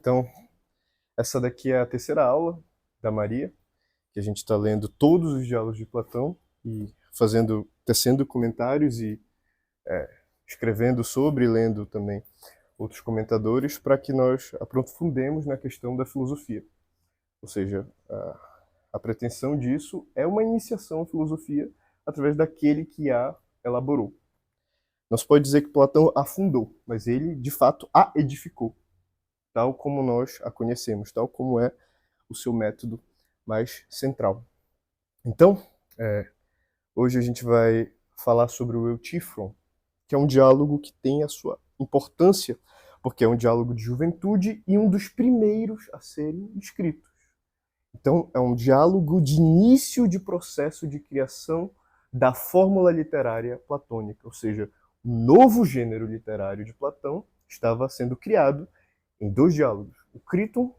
Então, essa daqui é a terceira aula da Maria, que a gente está lendo todos os diálogos de Platão e tecendo comentários e escrevendo sobre e lendo também outros comentadores para que nós aprofundemos na questão da filosofia. Ou seja, a pretensão disso é uma iniciação à filosofia através daquele que a elaborou. Não se pode dizer que Platão a fundou, mas ele, de fato, a edificou, tal como nós a conhecemos, tal como é o seu método mais central. Então, hoje a gente vai falar sobre o Eutífron, que é um diálogo que tem a sua importância, porque é um diálogo de juventude e um dos primeiros a serem escritos. Então, é um diálogo de início de processo de criação da fórmula literária platônica, ou seja, um novo gênero literário de Platão estava sendo criado em dois diálogos, o Críton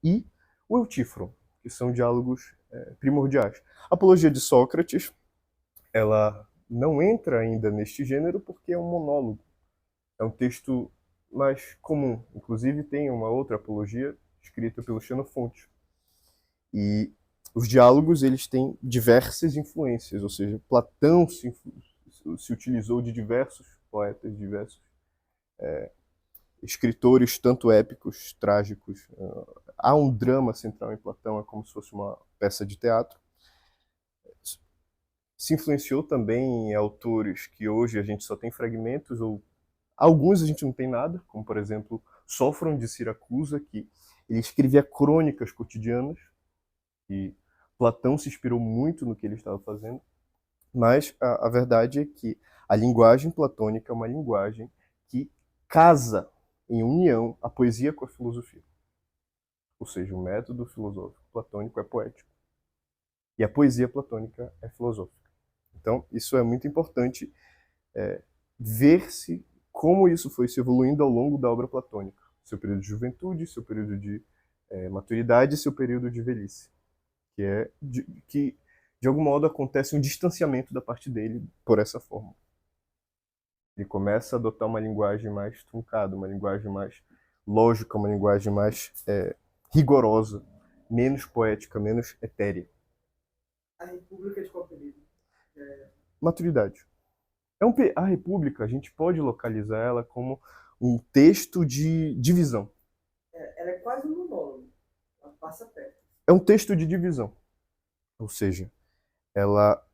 e o Eutífron, que são diálogos primordiais. A Apologia de Sócrates, ela não entra ainda neste gênero porque é um monólogo. É um texto mais comum. Inclusive tem uma outra apologia escrita pelo Xenofonte. E os diálogos eles têm diversas influências, ou seja, Platão se utilizou de diversos poetas, diversos escritores, tanto épicos, trágicos. Há um drama central em Platão, é como se fosse uma peça de teatro. Se influenciou também em autores que hoje a gente só tem fragmentos, ou alguns a gente não tem nada, como por exemplo Sófron de Siracusa, que ele escrevia crônicas cotidianas, e Platão se inspirou muito no que ele estava fazendo, mas a verdade é que a linguagem platônica é uma linguagem que casa em união a poesia com a filosofia. Ou seja, o método filosófico platônico é poético e a poesia platônica é filosófica. Então, isso é muito importante ver-se como isso foi se evoluindo ao longo da obra platônica. Seu período de juventude, seu período de maturidade e seu período de velhice. Que de algum modo acontece um distanciamento da parte dele por essa forma. Ele começa a adotar uma linguagem mais truncada, uma linguagem mais lógica, uma linguagem mais rigorosa, menos poética, menos etérea. A República de qual período? Maturidade. A República, a gente pode localizar ela como um texto de divisão. Ela é quase um monólogo. Ela passa perto. É um texto de divisão. Ou seja, ela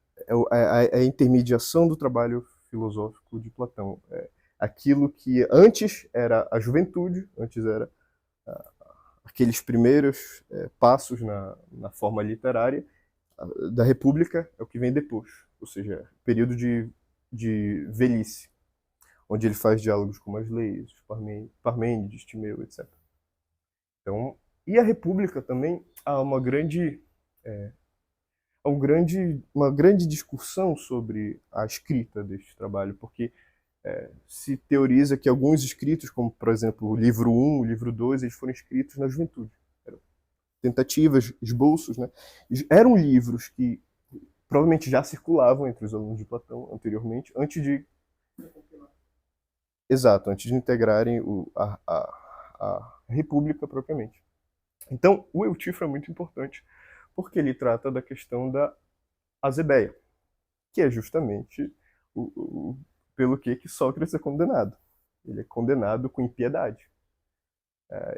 é a intermediação do trabalho filosófico de Platão. É aquilo que antes era a juventude, antes era aqueles primeiros passos na forma literária, da República é o que vem depois, ou seja, período de velhice, onde ele faz diálogos com as leis, Parmênides, Timeu, etc. Então, e a República também há uma grande discussão sobre a escrita deste trabalho, porque se teoriza que alguns escritos, como por exemplo o livro 1, o livro 2, eles foram escritos na juventude. Eram tentativas, esboços, né? Eram livros que provavelmente já circulavam entre os alunos de Platão anteriormente, antes de integrarem a República propriamente. Então, o Eutífro é muito importante, porque ele trata da questão da azebeia, que é justamente pelo que Sócrates é condenado. Ele é condenado com impiedade.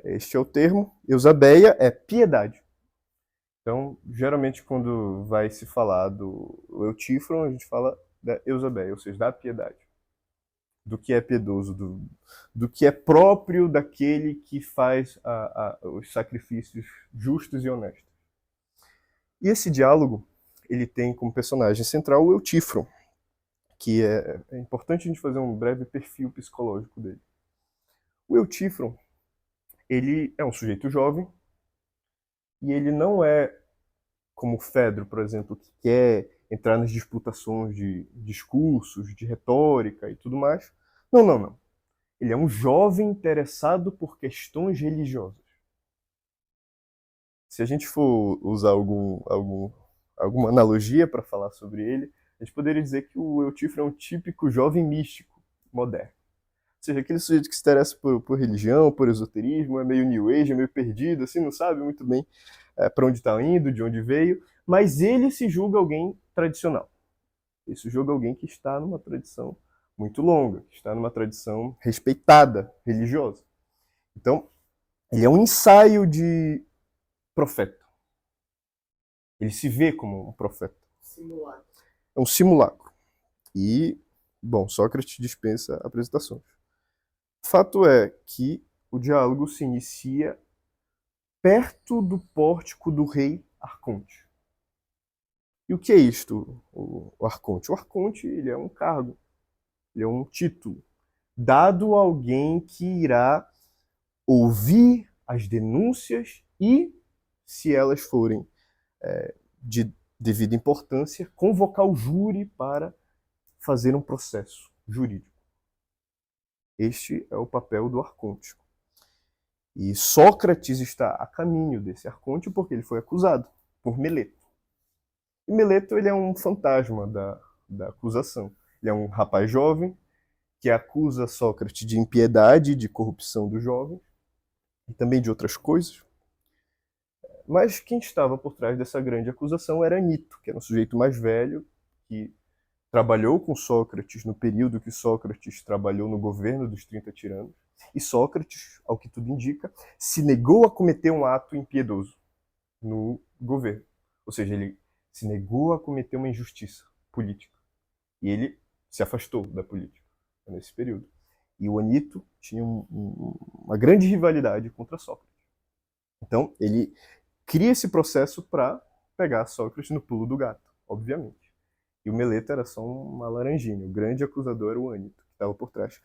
Este é o termo. Eusabeia é piedade. Então, geralmente, quando vai se falar do Eutífron, a gente fala da Eusabeia, ou seja, da piedade. Do que é piedoso, do que é próprio daquele que faz os sacrifícios justos e honestos. E esse diálogo, ele tem como personagem central o Eutífron, que é importante a gente fazer um breve perfil psicológico dele. O Eutífron, ele é um sujeito jovem e ele não é como o Fedro, por exemplo, que quer entrar nas disputações de discursos, de retórica e tudo mais. Não, não, não. Ele é um jovem interessado por questões religiosas. Se a gente for usar alguma analogia para falar sobre ele, a gente poderia dizer que o Eutífron é um típico jovem místico moderno. seja, aquele sujeito que se interessa por religião, por esoterismo, é meio new age, é meio perdido, assim, não sabe muito bem para onde está indo, de onde veio, mas ele se julga alguém tradicional. Ele se julga alguém que está numa tradição muito longa, que está numa tradição respeitada, religiosa. Então, ele é um ensaio de profeta. Ele se vê como um profeta. Simulado. É um simulacro. E, bom, Sócrates dispensa apresentações. Fato é que o diálogo se inicia perto do pórtico do rei Arconte. E o que é isto, o Arconte? O Arconte, ele é um cargo, ele é um título dado a alguém que irá ouvir as denúncias e, se elas forem de devida importância, convocar o júri para fazer um processo jurídico. Este é o papel do Arconte. E Sócrates está a caminho desse Arconte porque ele foi acusado por Meleto. E Meleto ele é um fantasma da acusação. Ele é um rapaz jovem que acusa Sócrates de impiedade, de corrupção dos jovens e também de outras coisas. Mas quem estava por trás dessa grande acusação era Nito, que era um sujeito mais velho, que trabalhou com Sócrates no período que Sócrates trabalhou no governo dos 30 tiranos. E Sócrates, ao que tudo indica, se negou a cometer um ato impiedoso no governo. Ou seja, ele se negou a cometer uma injustiça política. E ele se afastou da política nesse período. E o Anito tinha uma grande rivalidade contra Sócrates. Então, ele cria esse processo para pegar Sócrates no pulo do gato, obviamente. E o Meleto era só uma laranjinha. O grande acusador era o Anito, que estava por trás.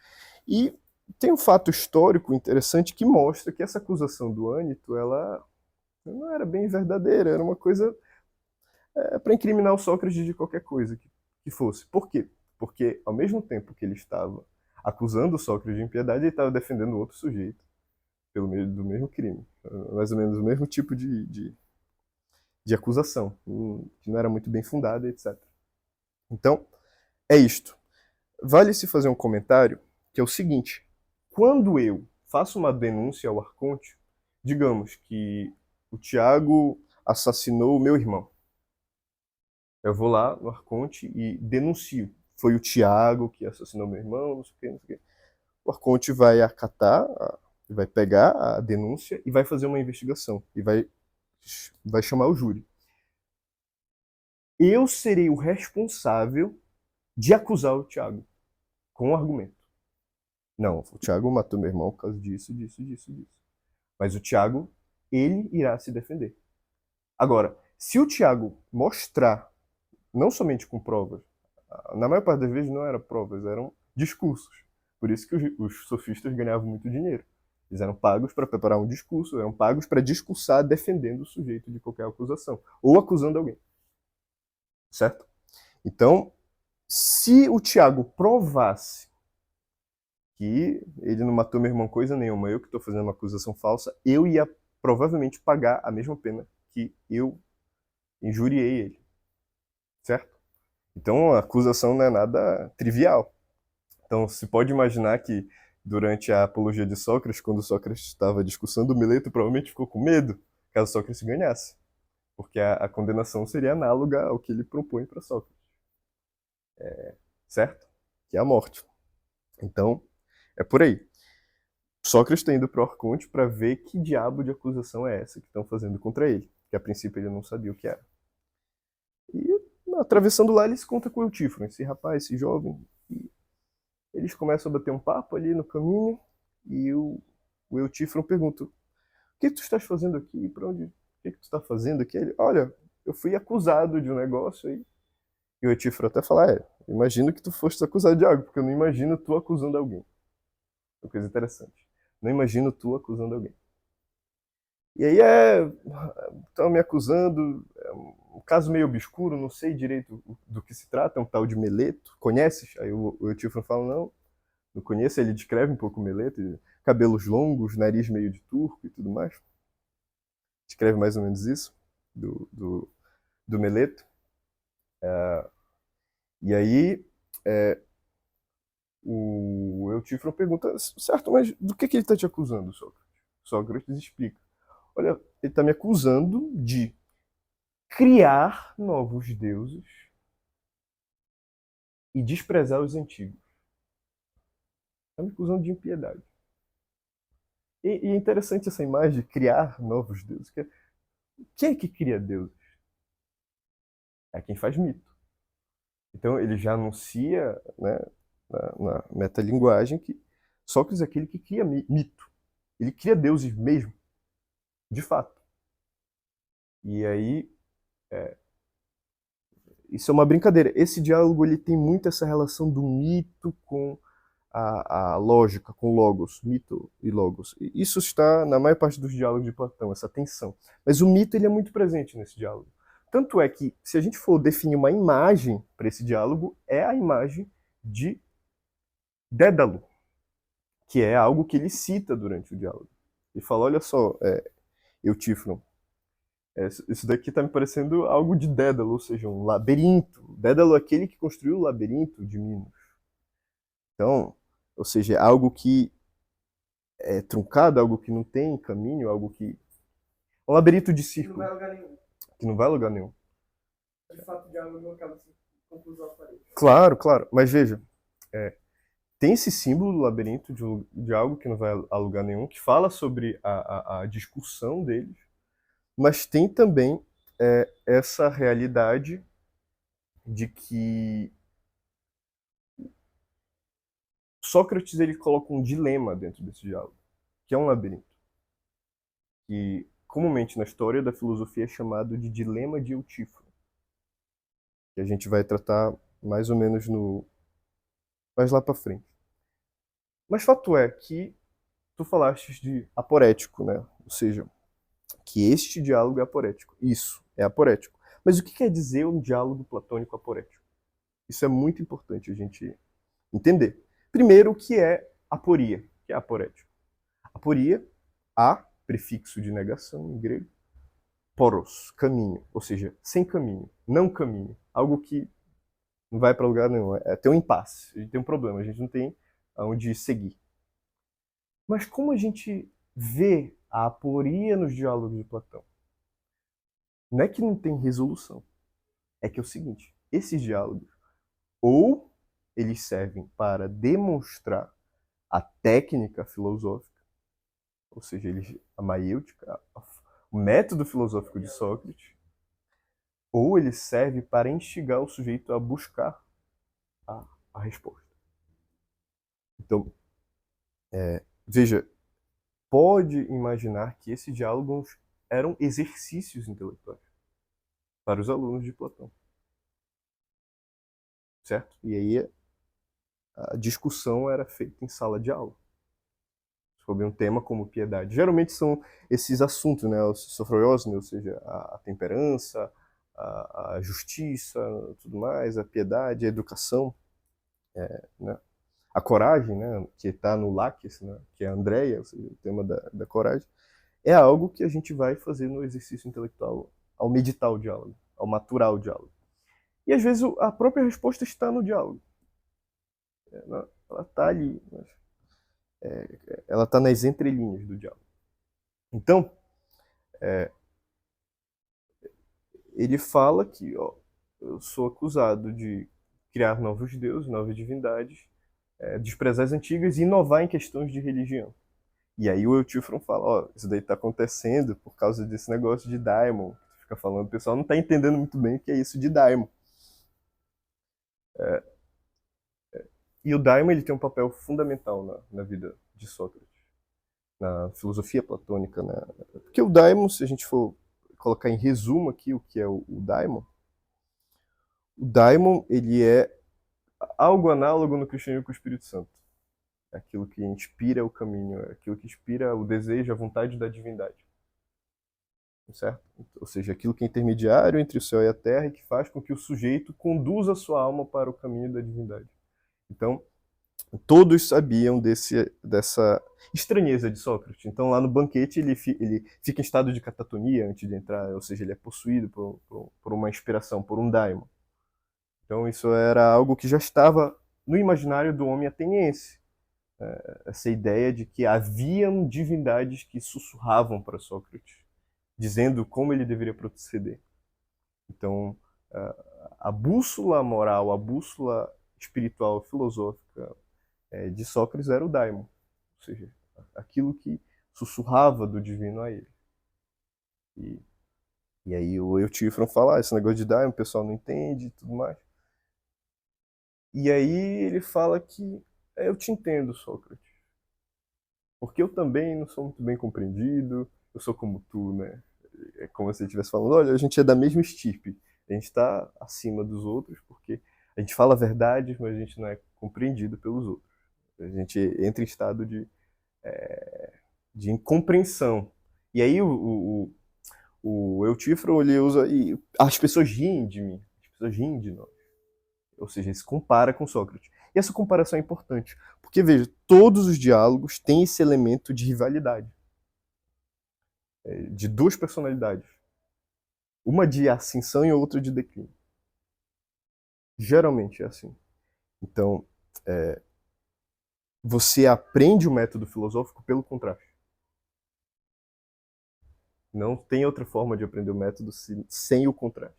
E tem um fato histórico interessante que mostra que essa acusação do Anito, ela não era bem verdadeira, era uma coisa para incriminar o Sócrates de qualquer coisa que fosse. Por quê? Porque ao mesmo tempo que ele estava acusando o Sócrates de impiedade, ele estava defendendo outro sujeito pelo meio do mesmo crime. Mais ou menos o mesmo tipo de acusação, que não era muito bem fundada, etc. Então, é isto. Vale-se fazer um comentário que é o seguinte: quando eu faço uma denúncia ao Arconte, digamos que o Tiago assassinou o meu irmão. Eu vou lá no Arconte e denuncio. Foi o Tiago que assassinou meu irmão, não sei o quê, não sei o quê. O Arconte vai acatar, vai pegar a denúncia e vai fazer uma investigação. E vai chamar o júri. Eu serei o responsável de acusar o Tiago com um argumento. Não, o Tiago matou meu irmão por causa disso, disso, disso, disso. Mas o Tiago, ele irá se defender. Agora, se o Tiago mostrar, não somente com provas, na maior parte das vezes não eram provas, eram discursos. Por isso que os sofistas ganhavam muito dinheiro. Eles eram pagos para preparar um discurso, eram pagos para discursar defendendo o sujeito de qualquer acusação, ou acusando alguém. Certo? Então, se o Tiago provasse que ele não matou meu irmão coisa nenhuma, eu que estou fazendo uma acusação falsa, eu ia provavelmente pagar a mesma pena que eu injuriei ele. Certo? Então a acusação não é nada trivial. Então se pode imaginar que durante a apologia de Sócrates, quando Sócrates estava discussando o Mileto, provavelmente ficou com medo caso Sócrates ganhasse. Porque a condenação seria análoga ao que ele propõe para Sócrates. Certo? Que é a morte. Então, é por aí. Sócrates está indo para o Arconte para ver que diabo de acusação é essa que estão fazendo contra ele, que a princípio ele não sabia o que era. E atravessando lá, ele se conta com o Eutífron, esse rapaz, esse jovem, e eles começam a bater um papo ali no caminho, e o Eutífron pergunta: o que tu estás fazendo aqui? Para onde? O que tu está fazendo aqui? Ele: olha, eu fui acusado de um negócio aí. E o Eutífron até fala: imagino que tu foste acusado de algo, porque eu não imagino tu acusando alguém. É uma coisa interessante. Não imagino tu acusando alguém. E aí estão me acusando, é um caso meio obscuro, não sei direito do que se trata, é um tal de Meleto. Conheces? Aí o Eutífron fala: não conheço. Ele descreve um pouco o Meleto: cabelos longos, nariz meio de turco e tudo mais. Descreve mais ou menos isso do Meleto. E aí o Eutífron pergunta, certo, mas do que ele está te acusando, Sócrates? Sócrates explica. Olha, ele está me acusando de criar novos deuses e desprezar os antigos. Está me acusando de impiedade. E é interessante essa imagem de criar novos deuses. Quem é que cria deuses? É quem faz mito. Então ele já anuncia, né, na metalinguagem que Sócrates é aquele que cria mito. Ele cria deuses mesmo, de fato. E aí, isso é uma brincadeira. Esse diálogo ele tem muito essa relação do mito com a lógica, com logos, mito e logos. E isso está na maior parte dos diálogos de Platão, essa tensão. Mas o mito ele é muito presente nesse diálogo. Tanto é que, se a gente for definir uma imagem para esse diálogo, é a imagem de Dédalo, que é algo que ele cita durante o diálogo. Ele fala, olha só, Eutífron, isso daqui está me parecendo algo de Dédalo, ou seja, um labirinto. Dédalo é aquele que construiu o labirinto de Minos. Então, ou seja, algo que é truncado, algo que não tem caminho, algo que... Um labirinto de Que não círculo, vai a lugar nenhum. que não vai a lugar nenhum. De fato, o diálogo não acaba assim, conclusão aparente. Claro, claro, mas veja, tem esse símbolo do labirinto de algo que não vai a lugar nenhum, que fala sobre a discussão deles, mas tem também essa realidade de que Sócrates ele coloca um dilema dentro desse diálogo, que é um labirinto, que comumente na história da filosofia é chamado de dilema de Eutífron, que a gente vai tratar mais ou menos mais lá para frente. Mas fato é que tu falaste de aporético, né? Ou seja, que este diálogo é aporético. Isso, é aporético. Mas o que quer dizer um diálogo platônico aporético? Isso é muito importante a gente entender. Primeiro, o que é aporia, que é aporético. Aporia, a, prefixo de negação em grego, poros, caminho, ou seja, sem caminho, não caminho, algo que não vai para lugar nenhum, tem um impasse, a gente tem um problema, a gente não tem aonde seguir. Mas como a gente vê a aporia nos diálogos de Platão? Não é que não tem resolução, é que é o seguinte, esses diálogos, ou eles servem para demonstrar a técnica filosófica, ou seja, a maiêutica, o método filosófico de Sócrates, ou ele serve para instigar o sujeito a buscar a resposta. Então, veja, pode imaginar que esses diálogos eram exercícios intelectuais para os alunos de Platão. Certo? E aí a discussão era feita em sala de aula sobre um tema como piedade. Geralmente são esses assuntos, né? O sofroiosne, ou seja, a temperança, a justiça, tudo mais, a piedade, a educação, né? A coragem, né? Que está no Laques, né? Que é a Andréia, ou seja, o tema da coragem, é algo que a gente vai fazer no exercício intelectual ao meditar o diálogo, ao maturar o diálogo. E às vezes a própria resposta está no diálogo. Ela está ali, ela está nas entrelinhas do diálogo. Então, ele fala que eu sou acusado de criar novos deuses, novas divindades, desprezar as antigas e inovar em questões de religião. E aí o Eutífron fala, isso daí está acontecendo por causa desse negócio de daimon, que tu fica falando, o pessoal não está entendendo muito bem o que é isso de daimon. E o daimon ele tem um papel fundamental na vida de Sócrates, na filosofia platônica, né? Porque o daimon, se a gente for colocar em resumo aqui o que é o daimon ele é algo análogo no cristianismo com o Espírito Santo. É aquilo que inspira o caminho, é aquilo que inspira o desejo, a vontade da divindade. Certo? Ou seja, aquilo que é intermediário entre o céu e a terra e que faz com que o sujeito conduza a sua alma para o caminho da divindade. Então, todos sabiam dessa estranheza de Sócrates. Então, lá no banquete, ele fica em estado de catatonia antes de entrar, ou seja, ele é possuído por uma inspiração, por um daimon. Então, isso era algo que já estava no imaginário do homem ateniense. Essa ideia de que haviam divindades que sussurravam para Sócrates, dizendo como ele deveria proceder. Então, a bússola moral, a bússola espiritual, filosófica de Sócrates era o daimon, ou seja, aquilo que sussurrava do divino a ele. E aí o Eutífron fala, esse negócio de daimon o pessoal não entende e tudo mais. E aí ele fala que eu te entendo, Sócrates, porque eu também não sou muito bem compreendido, eu sou como tu, né? É como se ele estivesse falando, olha, a gente é da mesma estirpe, a gente está acima dos outros porque a gente fala verdades, mas a gente não é compreendido pelos outros. A gente entra em estado de incompreensão. E aí o Eutífro, ele usa, e as pessoas riem de mim, as pessoas riem de nós. Ou seja, ele se compara com Sócrates. E essa comparação é importante, porque, veja, todos os diálogos têm esse elemento de rivalidade, de duas personalidades. Uma de ascensão e outra de declínio. Geralmente é assim. Então, você aprende o método filosófico pelo contraste. Não tem outra forma de aprender o método sem o contraste.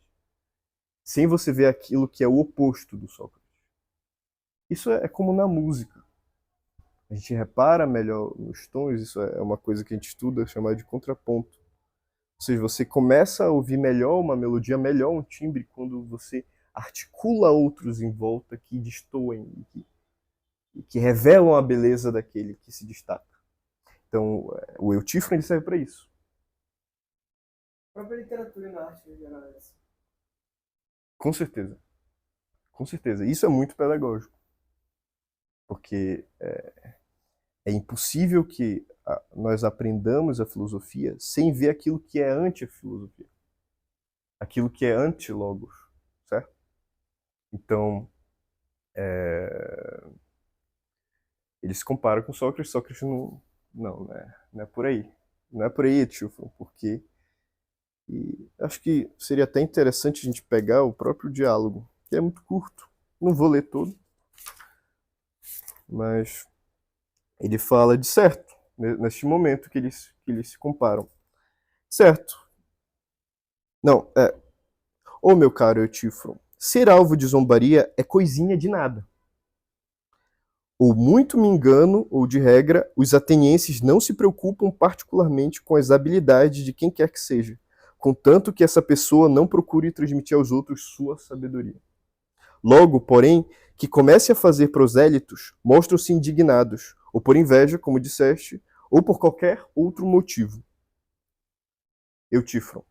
Sem você ver aquilo que é o oposto do Sócrates. Isso é como na música. A gente repara melhor nos tons, isso é uma coisa que a gente estuda, chamada de contraponto. Ou seja, você começa a ouvir melhor uma melodia, melhor um timbre, quando você articula outros em volta que destoem e que revelam a beleza daquele que se destaca. Então, o Eutífron ele serve para isso. A própria literatura e na arte em geral é assim. Com certeza. Com certeza. Isso é muito pedagógico. Porque é impossível que nós aprendamos a filosofia sem ver aquilo que é anti-filosofia. Aquilo que é anti-logos, certo? Então, ele se compara com Sócrates. Sócrates não é por aí. Não é por aí, Eutífron, porque... E acho que seria até interessante a gente pegar o próprio diálogo, que é muito curto. Não vou ler todo, mas ele fala de certo, neste momento que eles se comparam. Certo. Não, ô meu caro Eutífron, ser alvo de zombaria é coisinha de nada. Ou muito me engano, ou de regra, os atenienses não se preocupam particularmente com as habilidades de quem quer que seja, contanto que essa pessoa não procure transmitir aos outros sua sabedoria. Logo, porém, que comece a fazer prosélitos, mostram-se indignados, ou por inveja, como disseste, ou por qualquer outro motivo. Eutífron.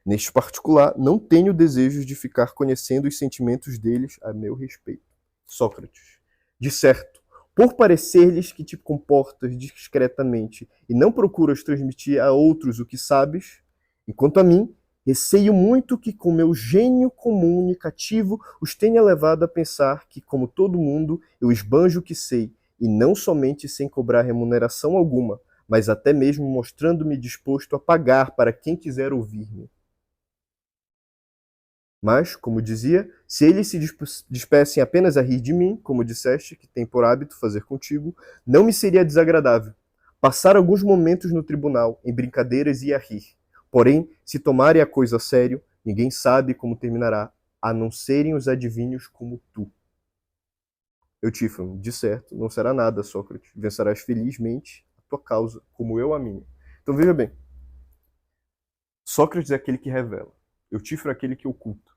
Neste particular, não tenho desejos de ficar conhecendo os sentimentos deles a meu respeito. Sócrates. De certo, por parecer-lhes que te comportas discretamente e não procuras transmitir a outros o que sabes, enquanto a mim, receio muito que com meu gênio comunicativo os tenha levado a pensar que, como todo mundo, eu esbanjo o que sei, e não somente sem cobrar remuneração alguma, mas até mesmo mostrando-me disposto a pagar para quem quiser ouvir-me. Mas, como dizia, se eles se dispessem apenas a rir de mim, como disseste, que tem por hábito fazer contigo, não me seria desagradável passar alguns momentos no tribunal, em brincadeiras e a rir. Porém, se tomarem a coisa a sério, ninguém sabe como terminará, a não serem os adivinhos como tu. Eutífron, de certo, não será nada, Sócrates. Vencerás felizmente a tua causa, como eu a minha. Então veja bem, Sócrates é aquele que revela, Eutífron é aquele que oculta.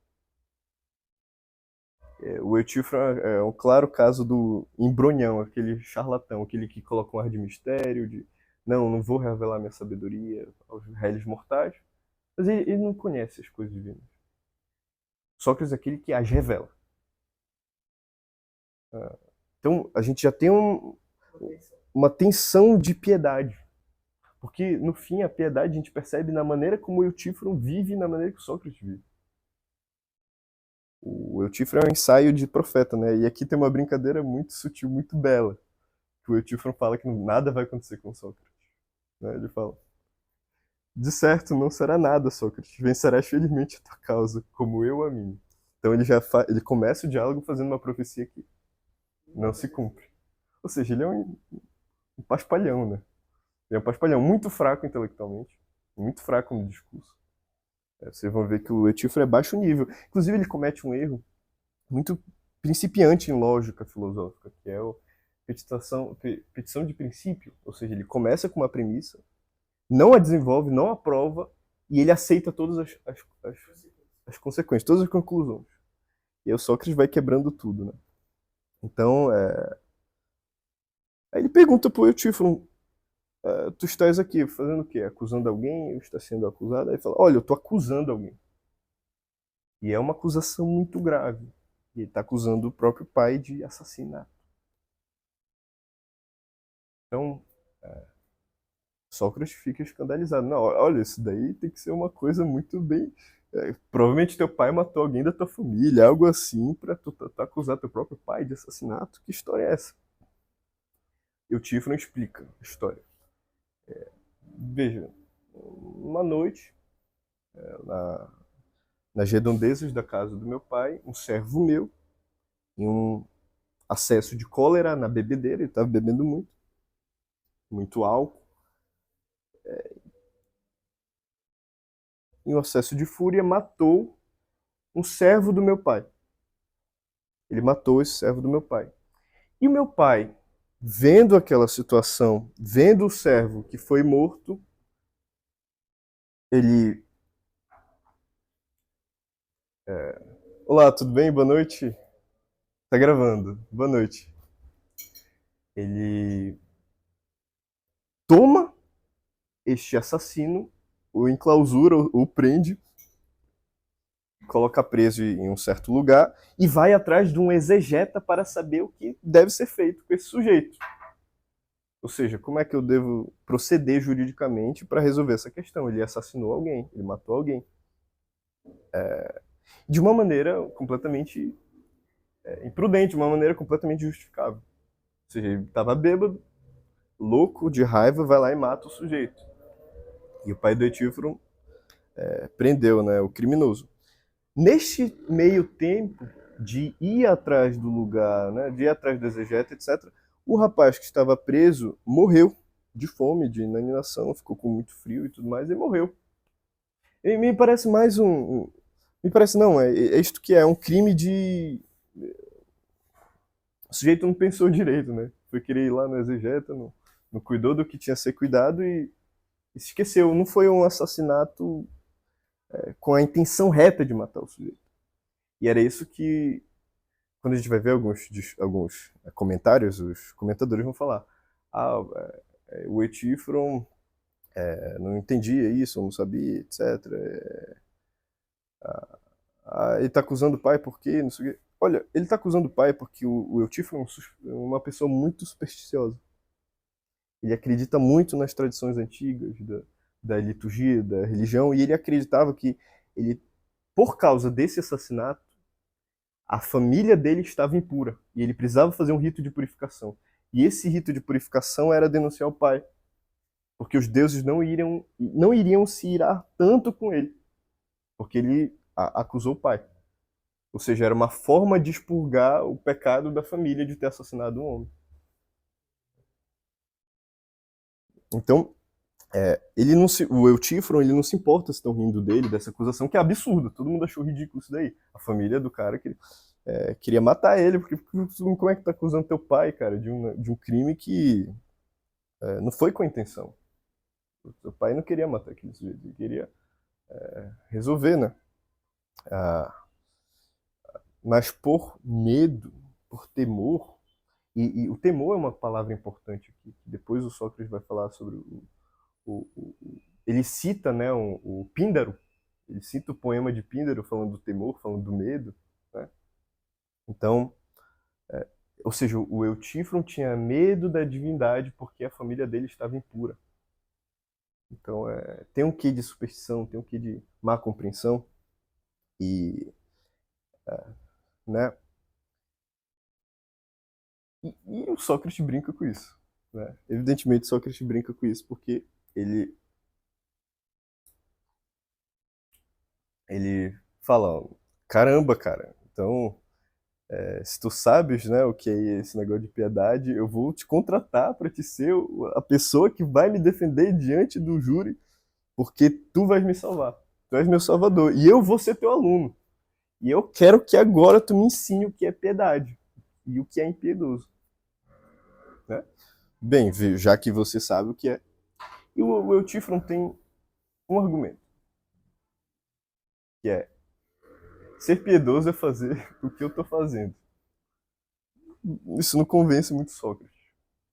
O Eutífron é um claro caso do embrunhão, aquele charlatão, aquele que coloca um ar de mistério, de não vou revelar minha sabedoria aos réis mortais, mas ele não conhece as coisas divinas. Sócrates é aquele que as revela. Então a gente já tem uma tensão de piedade, porque no fim a piedade a gente percebe na maneira como o Eutífron vive e na maneira que o Sócrates vive. O Eutífron é um ensaio de profeta, né? E aqui tem uma brincadeira muito sutil, muito bela, que o Eutífron fala que nada vai acontecer com Sócrates. Né? Ele fala, de certo, não será nada, Sócrates, vencerás felizmente a tua causa, como eu a minha. Então ele começa o diálogo fazendo uma profecia aqui. não se cumpre. Ou seja, ele é um paspalhão, né? Ele é um paspalhão muito fraco intelectualmente, muito fraco no discurso. Vocês vão ver que o Etíforo é baixo nível. Inclusive, ele comete um erro muito principiante em lógica filosófica, que é a petição de princípio. Ou seja, ele começa com uma premissa, não a desenvolve, não a prova, e ele aceita todas as consequências, todas as conclusões. E aí o Sócrates vai quebrando tudo, né? Então, aí ele pergunta pro Eutífron, tu estás aqui fazendo o quê? Acusando alguém? Ou está sendo acusado? Aí ele fala, olha, eu tô acusando alguém. E é uma acusação muito grave. E ele está acusando o próprio pai de assassinato. Então, Sócrates fica escandalizado. Não, olha, isso daí tem que ser uma coisa muito bem. Provavelmente teu pai matou alguém da tua família, algo assim, pra tu acusar teu próprio pai de assassinato. Que história é essa? E o Tífano explica a história. Veja, uma noite, nas redondezas da casa do meu pai, um servo meu, em um acesso de cólera na bebedeira, ele estava bebendo muito, muito álcool, em um acesso de fúria, matou um servo do meu pai. Ele matou esse servo do meu pai. E o meu pai, vendo aquela situação, vendo o servo que foi morto, ele. Olá, tudo bem? Boa noite. Tá gravando. Boa noite. Ele toma este assassino, o enclausura, o prende, coloca preso em um certo lugar e vai atrás de um exegeta para saber o que deve ser feito com esse sujeito. Ou seja, como é que eu devo proceder juridicamente para resolver essa questão? Ele assassinou alguém, ele matou alguém. De uma maneira completamente imprudente, de uma maneira completamente justificável. Ou seja, ele estava bêbado, louco, de raiva, vai lá e mata o sujeito. E o pai do Etíforo prendeu, né, o criminoso. Neste meio tempo de ir atrás do lugar, né, de ir atrás do exegeta, etc., o rapaz que estava preso morreu de fome, de inanição, ficou com muito frio e tudo mais, e morreu. E me parece mais me parece não, é isto que é um crime de. O sujeito não pensou direito, né? Foi querer ir lá no exegeta, não cuidou do que tinha a ser cuidado e se esqueceu. Não foi um assassinato com a intenção reta de matar o sujeito. E era isso que, quando a gente vai ver alguns comentários, os comentadores vão falar: ah, o Etífron não entendia isso, não sabia, etc. Ele está acusando o pai porque, não sei o quê. Olha, ele está acusando o pai porque o Eutífron é uma pessoa muito supersticiosa. Ele acredita muito nas tradições antigas da liturgia, da religião, e ele acreditava que ele, por causa desse assassinato, a família dele estava impura e ele precisava fazer um rito de purificação. E esse rito de purificação era denunciar o pai, porque os deuses não iriam se irar tanto com ele, porque ele acusou o pai. Ou seja, era uma forma de expurgar o pecado da família de ter assassinado um homem. Então, o Eutífron, ele não se importa se estão rindo dele, dessa acusação, que é absurda. Todo mundo achou ridículo isso daí. A família do cara queria matar ele, porque como é que tá acusando teu pai, cara, de um crime que não foi com a intenção. O teu pai não queria matar aquele sujeito, ele queria resolver, né? Ah, mas por medo, por temor, e o temor é uma palavra importante aqui, que depois o Sócrates vai falar sobre ele cita, né, o Píndaro, ele cita o poema de Píndaro falando do temor, falando do medo, né? Então, ou seja, o Eutífron tinha medo da divindade porque a família dele estava impura. Então, tem um quê de superstição, tem um quê de má compreensão e, né? E o Sócrates brinca com isso, né? Evidentemente, Sócrates brinca com isso porque ele ele fala, caramba, cara, então Se tu sabes, né, o que é esse negócio de piedade, eu vou te contratar para te ser a pessoa que vai me defender diante do júri, porque tu vais me salvar. Tu és meu salvador e eu vou ser teu aluno. E eu quero que agora tu me ensine o que é piedade e o que é impiedoso, né? Bem, já que você sabe o que é. E o Eutífron tem um argumento, que é: ser piedoso é fazer o que eu estou fazendo. Isso não convence muito Sócrates.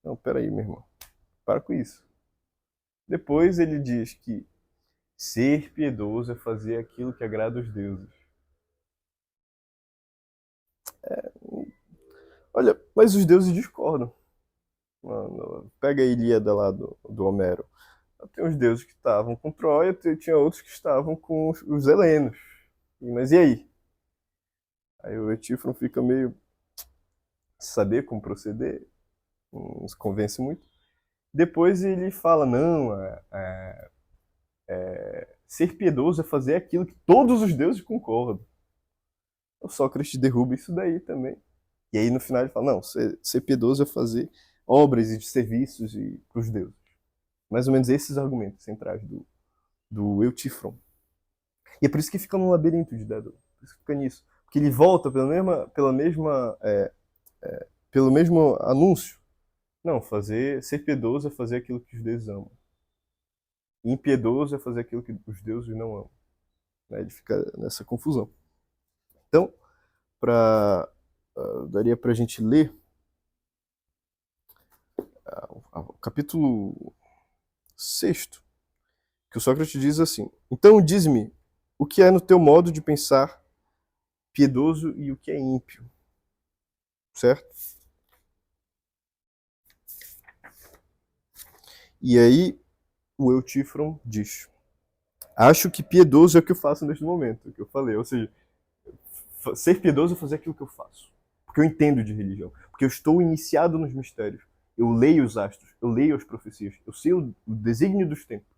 Não, peraí, meu irmão. Para com isso. Depois ele diz que ser piedoso é fazer aquilo que agrada aos deuses. Olha, mas os deuses discordam. Pega a Ilíada lá do Homero. Tem os deuses que estavam com Troia, tinha outros que estavam com os helenos. Mas e aí? Aí o Etífron fica meio saber como proceder, não se convence muito. Depois ele fala, não, ser piedoso é fazer aquilo que todos os deuses concordam. O Sócrates derruba isso daí também. E aí no final ele fala, não, ser piedoso é fazer obras e serviços para os deuses. Mais ou menos esses argumentos centrais do Eutífron. E é por isso que fica num labirinto de Dédalo. Por isso que fica nisso. Porque ele volta pelo mesmo anúncio. Não, ser piedoso é fazer aquilo que os deuses amam. Impiedoso é fazer aquilo que os deuses não amam. Ele fica nessa confusão. Então, daria para a gente ler o capítulo 6, que o Sócrates diz assim: então diz-me, o que é no teu modo de pensar piedoso e o que é ímpio? Certo? E aí o Eutífron diz: acho que piedoso é o que eu faço neste momento, o que eu falei. Ou seja, ser piedoso é fazer aquilo que eu faço. Porque eu entendo de religião. Porque eu estou iniciado nos mistérios. Eu leio os astros, eu leio as profecias, eu sei o desígnio dos tempos.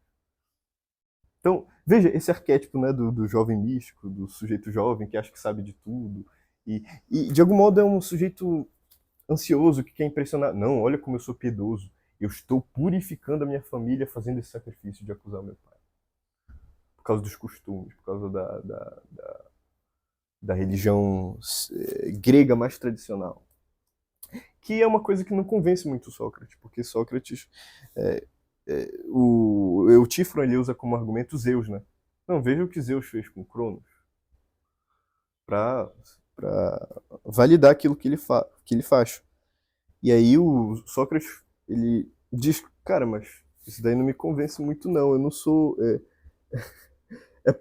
Então, veja, esse arquétipo, né, do jovem místico, do sujeito jovem que acha que sabe de tudo. E de algum modo é um sujeito ansioso que quer impressionar. Não, olha como eu sou piedoso. Eu estou purificando a minha família fazendo esse sacrifício de acusar o meu pai. Por causa dos costumes, por causa da religião grega mais tradicional. Que é uma coisa que não convence muito Sócrates, porque Sócrates, o Eutífron ele usa como argumento Zeus, né? Não, veja o que Zeus fez com Cronos, para validar aquilo que ele faz. E aí o Sócrates ele diz, cara, mas isso daí não me convence muito não, eu não sou... É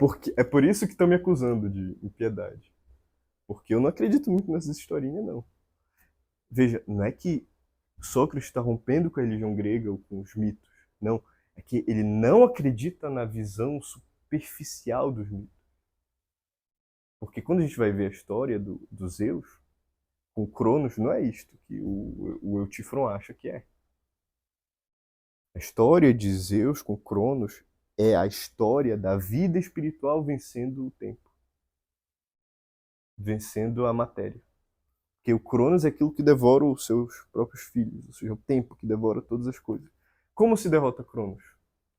por isso que estão me acusando de impiedade. Porque eu não acredito muito nessas historinhas, não. Veja, não é que Sócrates está rompendo com a religião grega ou com os mitos. Não. É que ele não acredita na visão superficial dos mitos. Porque quando a gente vai ver a história do Zeus, com Cronos, não é isto que o Eutífron acha que é. A história de Zeus com Cronos é a história da vida espiritual vencendo o tempo. Vencendo a matéria. Porque o Cronos é aquilo que devora os seus próprios filhos, ou seja, o tempo que devora todas as coisas. Como se derrota Cronos?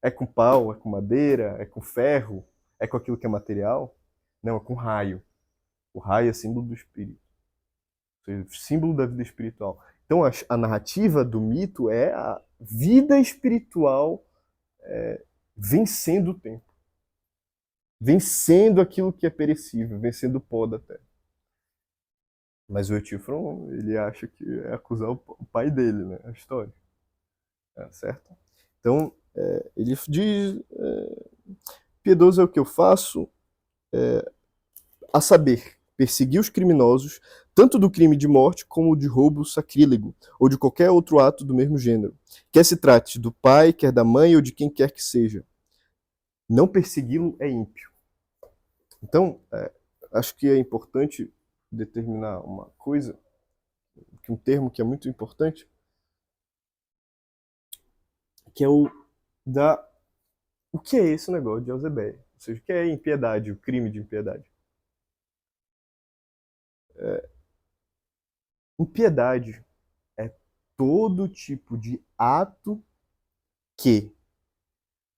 É com pau, é com madeira, é com ferro, é com aquilo que é material? Não, é com raio. O raio é símbolo do espírito, ou seja, símbolo da vida espiritual. Então a narrativa do mito é a vida espiritual vencendo o tempo, vencendo aquilo que é perecível, vencendo o pó da terra. Mas o Eutífron, ele acha que é acusar o pai dele, né? A história. Certo? Então, ele diz: piedoso é o que eu faço, a saber, perseguir os criminosos, tanto do crime de morte como de roubo sacrílego, ou de qualquer outro ato do mesmo gênero. Quer se trate do pai, quer da mãe ou de quem quer que seja. Não persegui-lo é ímpio. Então, acho que é importante determinar uma coisa, um termo que é muito importante, que é o que é esse negócio de Eusebéia? Ou seja, o que é impiedade, o crime de impiedade? Impiedade é todo tipo de ato que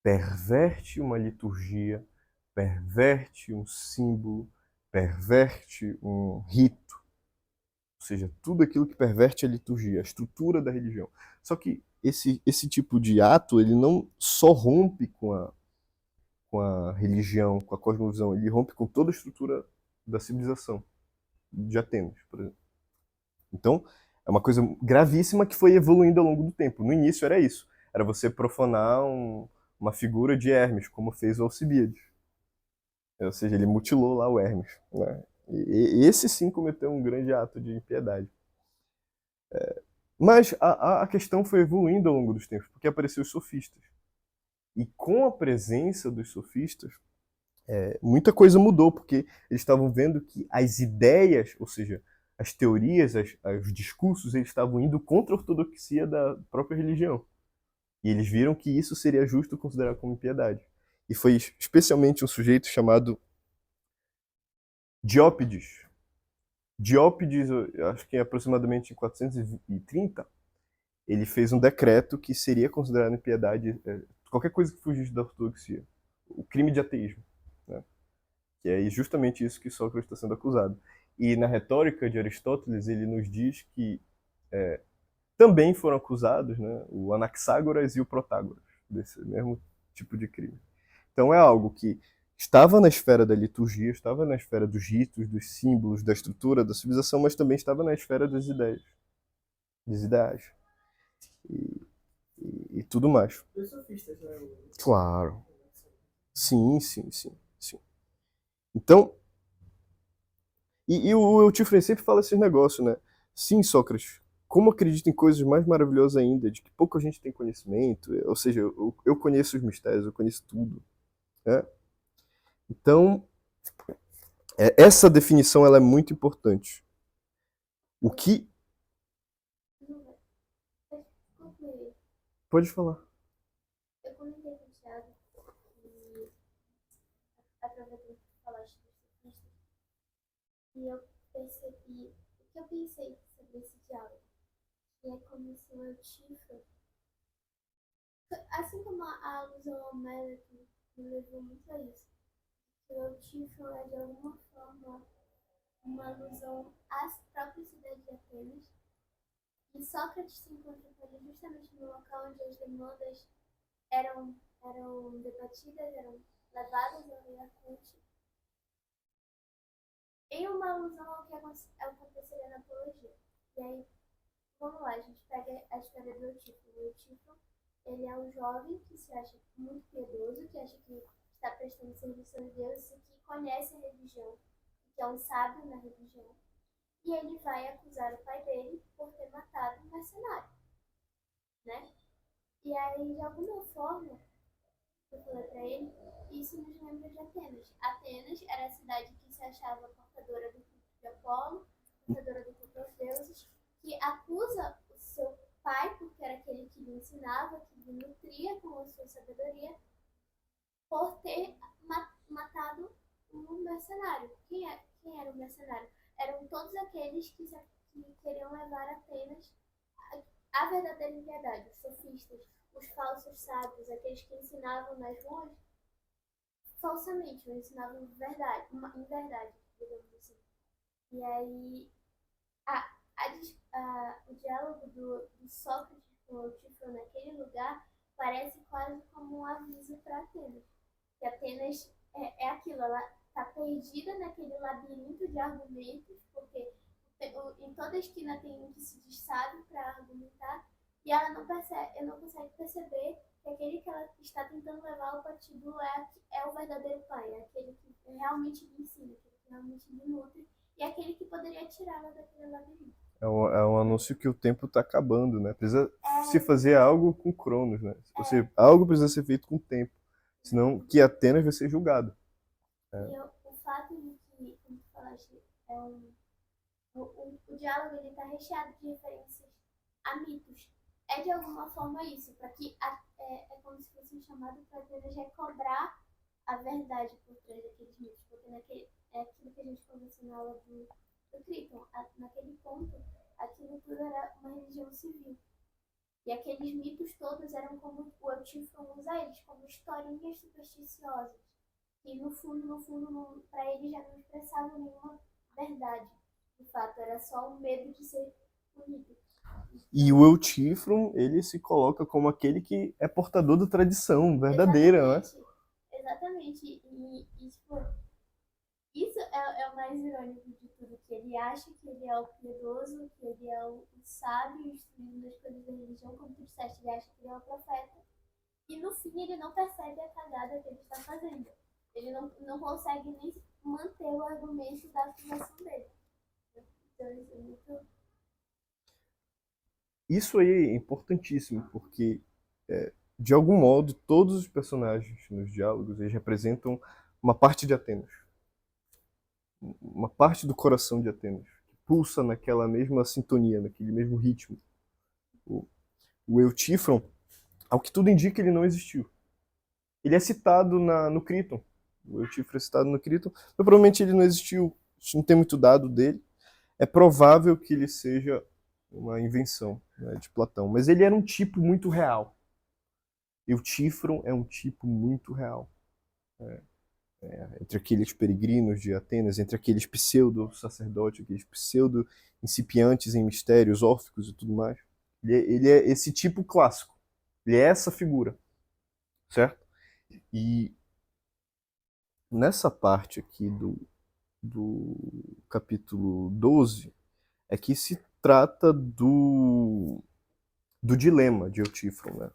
perverte uma liturgia, perverte um símbolo, perverte um rito, ou seja, tudo aquilo que perverte a liturgia, a estrutura da religião. Só que esse tipo de ato, ele não só rompe com a religião, com a cosmovisão, ele rompe com toda a estrutura da civilização de Atenas, por exemplo. Então, é uma coisa gravíssima que foi evoluindo ao longo do tempo. No início era isso, era você profanar uma figura de Hermes, como fez o Alcibíades. Ou seja, ele mutilou lá o Hermes. Né? E esse sim cometeu um grande ato de impiedade. Mas a questão foi evoluindo ao longo dos tempos, porque apareceram os sofistas. E com a presença dos sofistas, muita coisa mudou, porque eles estavam vendo que as ideias, ou seja, as teorias, os discursos, eles estavam indo contra a ortodoxia da própria religião. E eles viram que isso seria justo considerar como impiedade. E foi especialmente um sujeito chamado Diópides. Diópides, eu acho que aproximadamente em 430, ele fez um decreto que seria considerado impiedade qualquer coisa que fugisse da ortodoxia. O crime de ateísmo. Né? Que é justamente isso que Sócrates está sendo acusado. E na retórica de Aristóteles, ele nos diz que também foram acusados, né, o Anaxágoras e o Protágoras, desse mesmo tipo de crime. Então é algo que estava na esfera da liturgia, estava na esfera dos ritos, dos símbolos, da estrutura da civilização, mas também estava na esfera das ideias, dos ideais e tudo mais. Os sofistas, né? Claro. Sim, sim, sim, sim. Então, e o Euthyphro sempre fala esses negócios, né? Sim, Sócrates, como acredito em coisas mais maravilhosas ainda, de que pouca gente tem conhecimento, ou seja, eu conheço os mistérios, eu conheço tudo. Né? Então, essa definição ela é muito importante. O que. Pode falar. Eu comentei com o Thiago e aproveitando que falaste dos sofistas, e eu percebi o que eu pensei sobre esse diálogo, que é como se o Eutífero, assim como a alusão ao mérito me levou muito a isso, que o Eutífero é de alguma forma uma alusão às próprias cidades de Atenas, e Sócrates se encontra com ele justamente no local onde as demandas eram debatidas, eram levadas ao Iacute, em uma alusão ao que aconteceria na apologia. E aí, vamos lá, a gente pega a história do Eutífilo. O Eutífilo, ele é um jovem que se acha muito piedoso, que acha que está prestando serviço aos deuses e que conhece a religião, que é um sábio na religião. E ele vai acusar o pai dele por ter matado um mercenário, né? E aí, de alguma forma, eu falei para ele, isso nos lembra de Atenas. Atenas era a cidade que se achava portadora do culto de Apolo, portadora do culto aos deuses, que acusa o seu pai, porque era aquele que lhe ensinava, que lhe nutria com a sua sabedoria, por ter matado um mercenário. Quem era o mercenário? Eram todos aqueles que queriam levar Atenas à verdadeira impiedade, os sofistas, os falsos sábios, aqueles que ensinavam nas ruas falsamente, não ensinavam verdade, em verdade, digamos assim. E aí, o diálogo do Sócrates com o Eutífilo naquele lugar parece quase como um aviso para Atenas. Que Atenas é aquilo, ela está perdida naquele labirinto de argumentos, porque em toda esquina tem um que se diz sábio para argumentar, e ela não consegue perceber que aquele que ela está tentando levar ao partido é o verdadeiro pai, é aquele que realmente lhe ensina, aquele que realmente lhe nutre, e é aquele que poderia tirá-la daquele labirinto. É um anúncio que o tempo está acabando, né? Precisa se fazer algo com Cronos, né? Ou seja, algo precisa ser feito com tempo. Senão que Atenas vai ser julgado. E o fato de que, como tu falaste, o diálogo está recheado de referências a mitos. É de alguma forma isso, para que é como se fosse um chamado para Atenas recobrar a verdade por trás daqueles mitos, porque é aquilo que a gente conversou na aula do Criton. Naquele ponto, aquilo tudo era uma religião civil. E aqueles mitos todos eram como o Eutífron usa eles, como historinhas supersticiosas. Que no fundo, para eles já não expressavam nenhuma verdade. De fato, era só o medo de ser punido. E o Eutífron, ele se coloca como aquele que é portador da tradição verdadeira, né? Exatamente. E tipo, isso é o mais irônico de tudo, que ele acha que ele é o piedoso, que ele é o sábio, instruindo as coisas da religião, como tu disseste, ele acha que ele é o profeta. E no fim ele não percebe a cagada que ele está fazendo. Ele não consegue nem manter o argumento da acusação dele. Então isso é muito... Isso aí é importantíssimo, porque, de algum modo, todos os personagens nos diálogos, eles representam uma parte de Atenas. Uma parte do coração de Atenas, que pulsa naquela mesma sintonia, naquele mesmo ritmo. O Eutífron, ao que tudo indica, ele não existiu. Ele é citado no Criton. O Eutífron é citado no Criton, mas provavelmente ele não existiu. A gente não tem muito dado dele. É provável que ele seja uma invenção, né, de Platão. Mas ele era um tipo muito real. Eutífron é um tipo muito real. Entre aqueles peregrinos de Atenas, entre aqueles pseudo-sacerdotes, aqueles pseudo-incipiantes em mistérios, órficos e tudo mais. Ele é esse tipo clássico. Ele é essa figura. Certo? E nessa parte aqui do capítulo 12 é que se trata do dilema de Eutífron, né?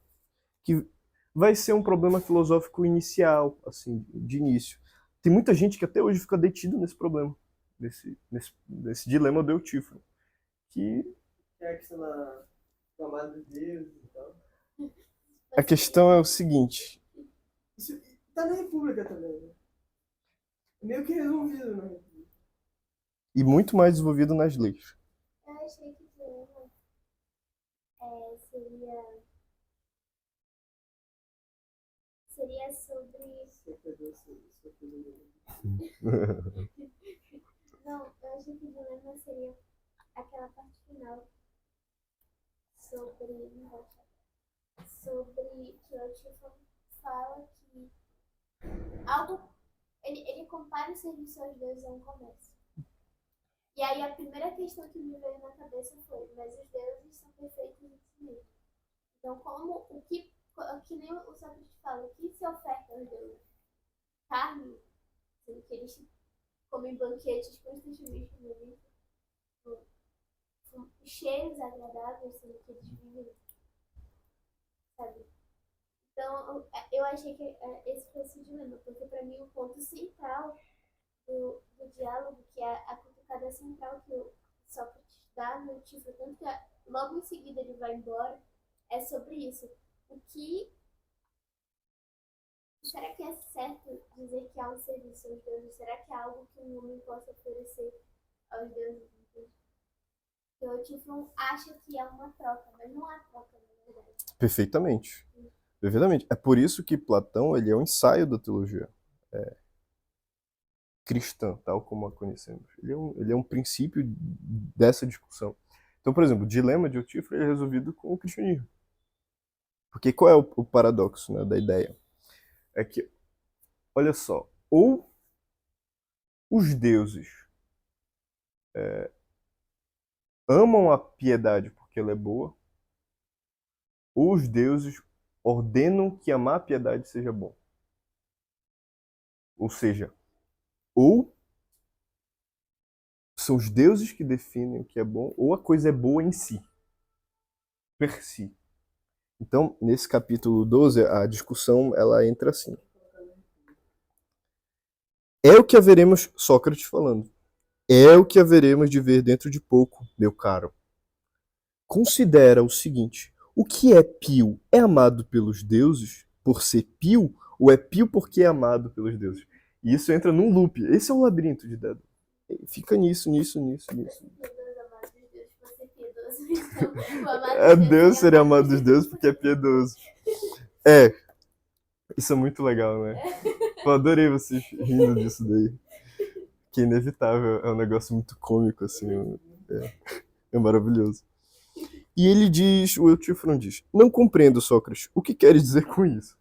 Que vai ser um problema filosófico inicial, assim, de início. Tem muita gente que até hoje fica detida nesse problema, nesse dilema do Eutífron. Que Que é a questão da amada de Deus e tal. a questão é o seguinte. Isso tá na República também, né? Meio que resolvido na República. E muito mais desenvolvido nas leis. Eu achei que o dilema seria sobre... Não, eu achei que o dilema seria aquela parte final sobre que o Eutífron fala que algo... Ele compara o serviço aos deuses a um comércio. E aí a primeira questão que me veio na cabeça foi, mas os deuses são perfeitos em si mesmos. Então, que nem o Sócrates fala, o que se oferta aos deuses? Carne, sendo que eles comem banquetes constantemente no momento, cheiros agradáveis, sendo que eles vivem, sabe? Então, eu achei que esse fosse o dilema, porque para mim o ponto central do diálogo, que é a cutucada central que o Sócrates dá no Eutífron, tanto que logo em seguida ele vai embora, é sobre isso. Será que é certo dizer que há um serviço aos deuses? Será que há algo que um homem possa oferecer aos deuses? O Eutífron acha que é uma troca, mas não há troca, na verdade. Perfeitamente. Perfeitamente. É por isso que Platão ele é um ensaio da teologia cristã, tal como a conhecemos. Ele é um princípio dessa discussão. Então, por exemplo, o dilema de Eutífron é resolvido com o cristianismo. Porque qual é o paradoxo, né, da ideia? É que, olha só, ou os deuses amam a piedade porque ela é boa, ou os deuses ordenam que amar a piedade seja bom. Ou seja, ou são os deuses que definem o que é bom, ou a coisa é boa em si, per si. Então, nesse capítulo 12, a discussão ela entra assim. É o que haveremos, Sócrates falando, é o que haveremos de ver dentro de pouco, meu caro. Considera o seguinte, o que é pio? É amado pelos deuses por ser pio, ou é pio porque é amado pelos deuses? E isso entra num loop. Esse é o labirinto de Dédalo. Fica nisso. Deus seria amado dos deuses porque é piedoso. Isso é muito legal, né? Eu adorei vocês rindo disso daí. Que é inevitável, é um negócio muito cômico, assim. É maravilhoso. E ele diz, o Eutífron diz, não compreendo, Sócrates, o que queres dizer com isso?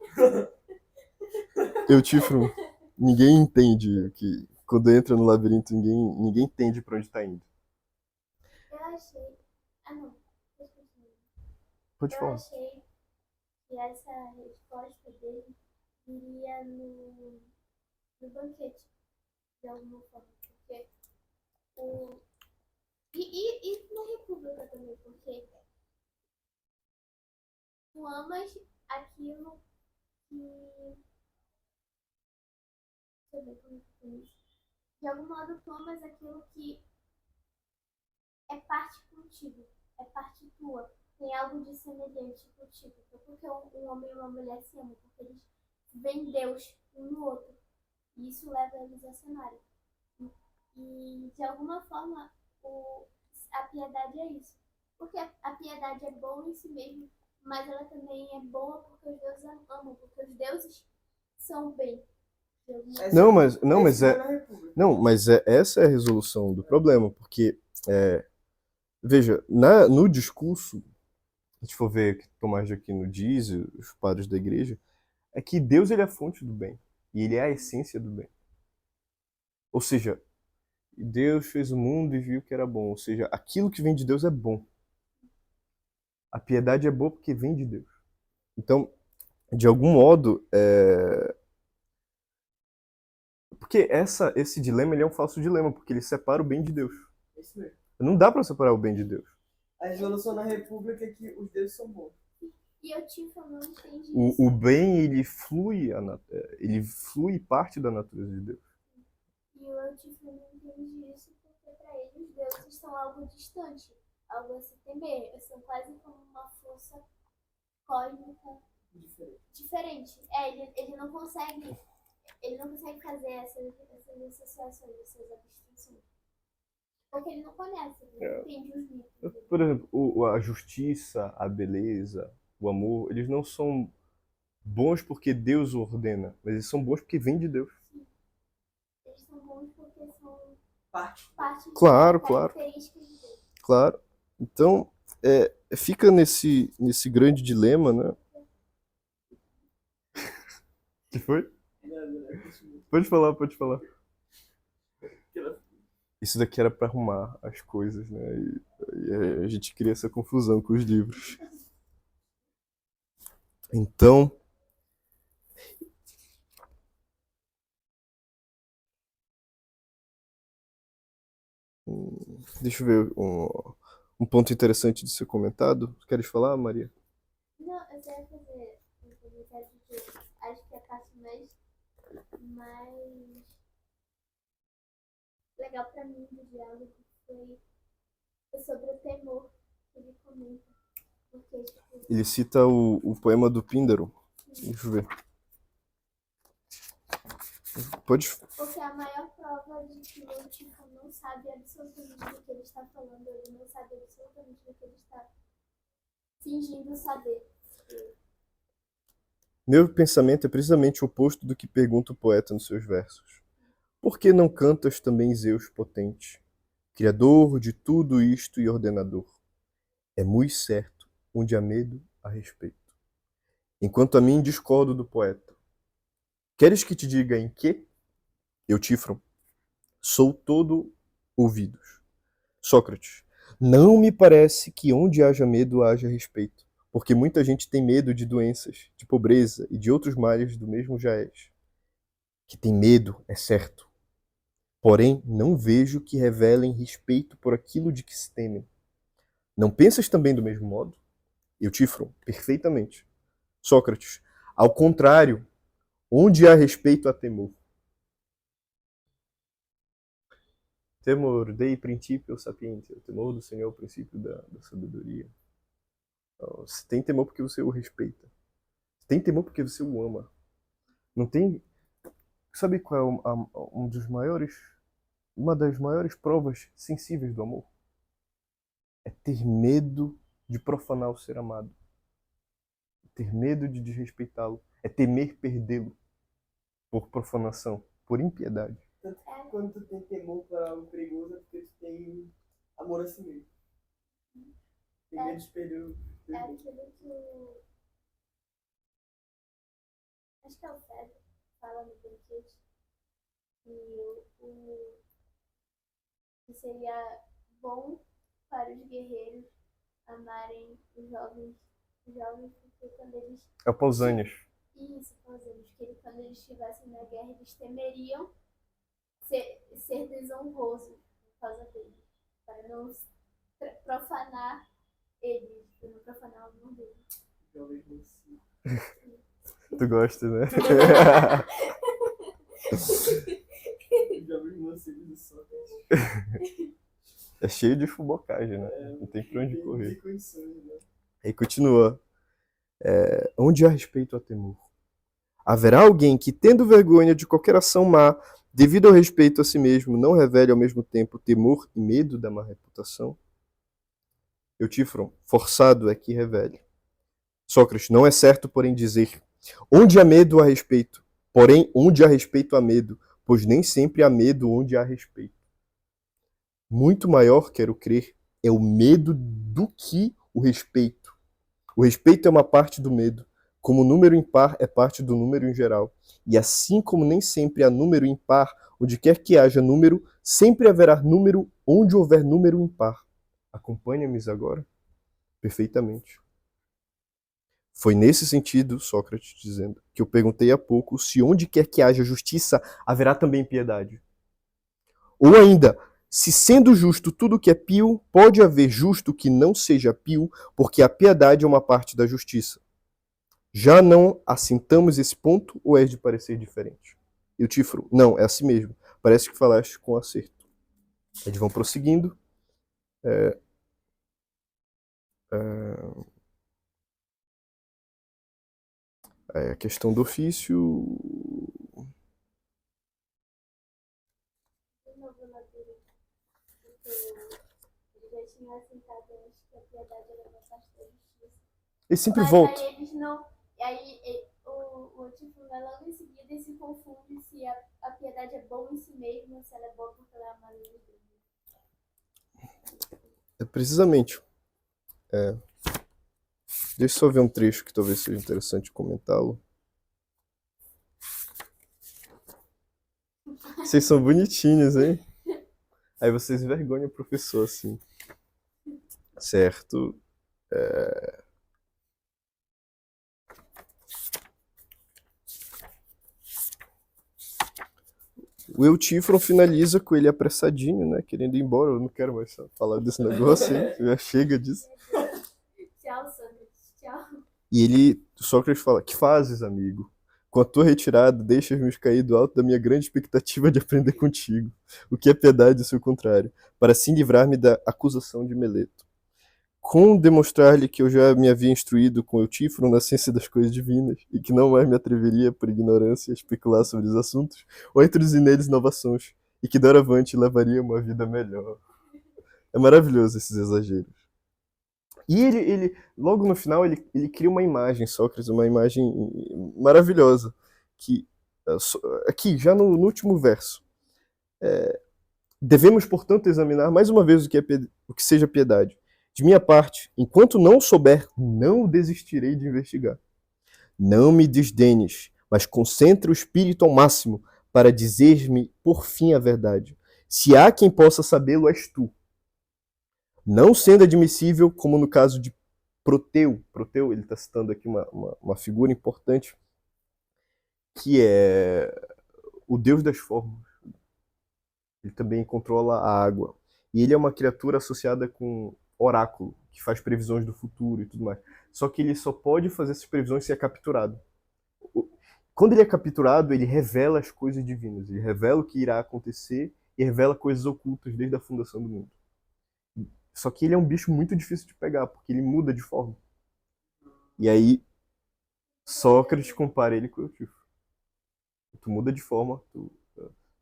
Eutífron, ninguém entende que quando entra no labirinto, ninguém entende para onde está indo. Eu achei. Ah, não. Deixa eu continuar. Pode Eu falar. achei que essa resposta dele iria no banquete, de alguma forma. Porque o. E na República também, porque tu amas aquilo que. Deixa eu ver como é que foi isso. De algum modo, tu amas aquilo que é parte contigo, é parte tua, tem algo de semelhante contigo. Então, porque um homem e uma mulher se amam, porque eles veem Deus um no outro. E isso leva eles a cenário. E de alguma forma, a piedade é isso. Porque a piedade é boa em si mesma, mas ela também é boa porque os deuses amam, porque os deuses são bem. Não, mas Esse não é na República. não, mas essa é a resolução do problema, porque veja, no discurso, se a gente for ver o que Tomás de Aquino diz, e os padres da igreja, é que Deus ele é a fonte do bem e ele é a essência do bem. Ou seja, Deus fez o mundo e viu que era bom. Ou seja, aquilo que vem de Deus é bom. A piedade é boa porque vem de Deus. Então, de algum modo, porque esse dilema ele é um falso dilema, porque ele separa o bem de Deus. Isso mesmo. Não dá para separar o bem de Deus. A resolução na República é que os deuses são bons. E eu tive não entendi O isso. bem ele flui parte da natureza de Deus. E eu tive não entendi isso porque para ele os deuses são algo distante, algo a se temer. São quase como uma força cósmica diferente. Ele não consegue fazer essas associações, essas abstrações. Porque ele não conhece, ele não entende os mitos. Por exemplo, a justiça, a beleza, o amor, eles não são bons porque Deus ordena, mas eles são bons porque vêm de Deus. Eles são bons porque são Parte. Claro, das claro. características de Deus. Claro. Então, fica nesse grande dilema, né? Que foi? Pode falar, pode falar. Isso daqui era para arrumar as coisas, né? E a gente cria essa confusão com os livros. Então, deixa eu ver um ponto interessante de ser comentado. Queres falar, Maria? Não, eu só ia fazer um comentário que acho que é a parte mais legal pra mim do diálogo foi sobre o temor que ele comenta. Porque, tipo, Ele cita o poema do Píndaro. Deixa eu ver. Pode. porque a maior prova de que o tipo não sabe absolutamente do que ele está falando, ele não sabe absolutamente do que ele está fingindo saber. Meu pensamento é precisamente o oposto do que pergunta o poeta nos seus versos. Por que não cantas também Zeus potente, criador de tudo isto e ordenador? É muito certo, onde há medo, há respeito. Enquanto a mim discordo do poeta. Queres que te diga em quê? Eutífron, sou todo ouvidos. Sócrates, não me parece que onde haja medo haja respeito, porque muita gente tem medo de doenças, de pobreza e de outros males do mesmo jaez. Que tem medo, é certo. Porém, não vejo que revelem respeito por aquilo de que se temem. Não pensas também do mesmo modo? Eutífron, perfeitamente. Sócrates, ao contrário, onde há respeito há temor. Temor dei principio sapientia. O temor do Senhor é o princípio da sabedoria. Então, se tem temor porque você o respeita. Se tem temor porque você o ama. Não tem. Sabe qual é uma das maiores provas sensíveis do amor? É ter medo de profanar o ser amado. É ter medo de desrespeitá-lo. É temer perdê-lo por profanação, por impiedade. Tanto que quando tu tem temor para algo perigoso é porque tu tem amor a si mesmo. Tem medo de perder o É aquilo que acho que é o Fed fala no banquete, que seria bom para os guerreiros amarem os jovens porque quando eles É o Pausanias. isso, fazendo que quando eles estivessem na guerra eles temeriam ser desonrosos por causa deles, para não profanar eles, para não profanar o nome deles. jovens mancios. Tu gosta, né? Jovens mancios do Sócrates. É cheio de fubocagem, né? Não tem pra onde Tem correr. condições, né? Aí continua. Onde há respeito a temor? Haverá alguém que, tendo vergonha de qualquer ação má, devido ao respeito a si mesmo, não revele ao mesmo tempo temor e medo da má reputação? Eutífron, forçado é que revele. Sócrates, não é certo, porém, dizer: onde há medo há respeito, porém, onde há respeito há medo, pois nem sempre há medo onde há respeito. Muito maior, quero crer, é o medo do que o respeito. O respeito é uma parte do medo, como o número impar é parte do número em geral. E assim como nem sempre há número impar, onde quer que haja número, sempre haverá número onde houver número impar. Acompanha-me agora? Perfeitamente. Foi nesse sentido, Sócrates dizendo, que eu perguntei há pouco se onde quer que haja justiça, haverá também piedade. Ou ainda, se sendo justo tudo que é pio, pode haver justo que não seja pio, porque a piedade é uma parte da justiça. Já não assentamos esse ponto ou és de parecer diferente? Eutífro, não, é assim mesmo. Parece que falaste com acerto. Eles vão prosseguindo. A questão do ofício. De novo na teoria, porque eles já tinham assentado antes que a piedade era uma parte da justiça. Eles sempre Mas voltam. aí eles não. Aí o tipo vai logo em seguida e se confunde se a piedade é boa em si mesma ou se ela é boa porque ela é uma lei de Deus. Precisamente. Deixa eu só ver um trecho que talvez seja interessante comentá-lo. Vocês são bonitinhos, hein? Aí vocês envergonham o professor, assim. Certo. O Eutífron finaliza com ele apressadinho, né? Querendo ir embora. Eu não quero mais falar desse negócio aí. Já chega disso. Tchau, Sócrates. Tchau. E Sócrates fala: que fazes, amigo? Com a tua retirada, deixas-me cair do alto da minha grande expectativa de aprender contigo. O que é piedade, e o seu contrário, para assim livrar-me da acusação de Meleto. Com demonstrar-lhe que eu já me havia instruído com Eutífron na ciência das coisas divinas, e que não mais me atreveria, por ignorância, a especular sobre os assuntos, ou introduzir neles inovações, e que doravante levaria uma vida melhor. É maravilhoso esses exageros. E ele logo no final, ele cria uma imagem, Sócrates, uma imagem maravilhosa, que aqui, já no último verso. Devemos, portanto, examinar mais uma vez o que seja piedade. De minha parte, enquanto não souber, não desistirei de investigar. Não me desdenes, mas concentre o espírito ao máximo para dizer-me, por fim, a verdade. Se há quem possa sabê-lo, és tu. Não sendo admissível, como no caso de Proteu. Proteu, ele está citando aqui uma figura importante, que é o deus das formas. Ele também controla a água. E ele é uma criatura associada com oráculo, que faz previsões do futuro e tudo mais. Só que ele só pode fazer essas previsões se é capturado. Quando ele é capturado, ele revela as coisas divinas. Ele revela o que irá acontecer e revela coisas ocultas desde a fundação do mundo. Só que ele é um bicho muito difícil de pegar, porque ele muda de forma. E aí, Sócrates compara ele com o Eutífro. Tu muda de forma, tu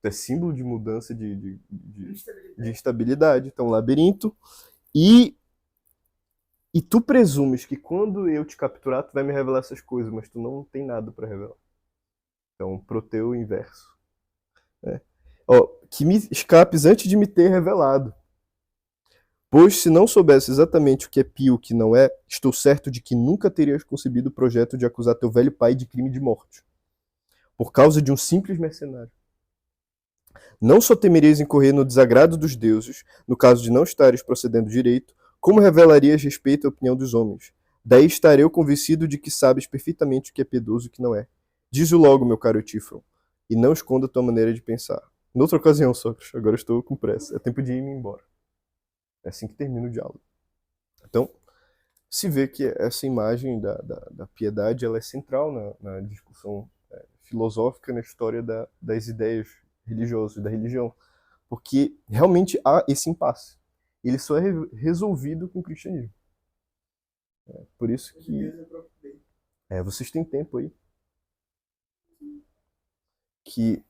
é símbolo de mudança de instabilidade. Então, labirinto. E tu presumes que quando eu te capturar, tu vai me revelar essas coisas, mas tu não tem nada para revelar. Então, Proteu inverso. Né? Que me escapes antes de me ter revelado. Pois se não soubesse exatamente o que é pio e o que não é, estou certo de que nunca terias concebido o projeto de acusar teu velho pai de crime de morte, por causa de um simples mercenário. Não só temerias incorrer no desagrado dos deuses, no caso de não estares procedendo direito, como revelarias respeito à opinião dos homens. Daí estarei eu convencido de que sabes perfeitamente o que é piedoso e o que não é. Diz-o logo, meu caro Etífron, e não esconda tua maneira de pensar. Noutra ocasião, Sócrates, agora estou com pressa. É tempo de ir-me embora. É assim que termina o diálogo. Então, se vê que essa imagem da piedade ela é central na discussão filosófica, na história das ideias religiosas, da religião. Porque realmente há esse impasse. Ele só é resolvido com o cristianismo. Por isso que vocês têm tempo aí que,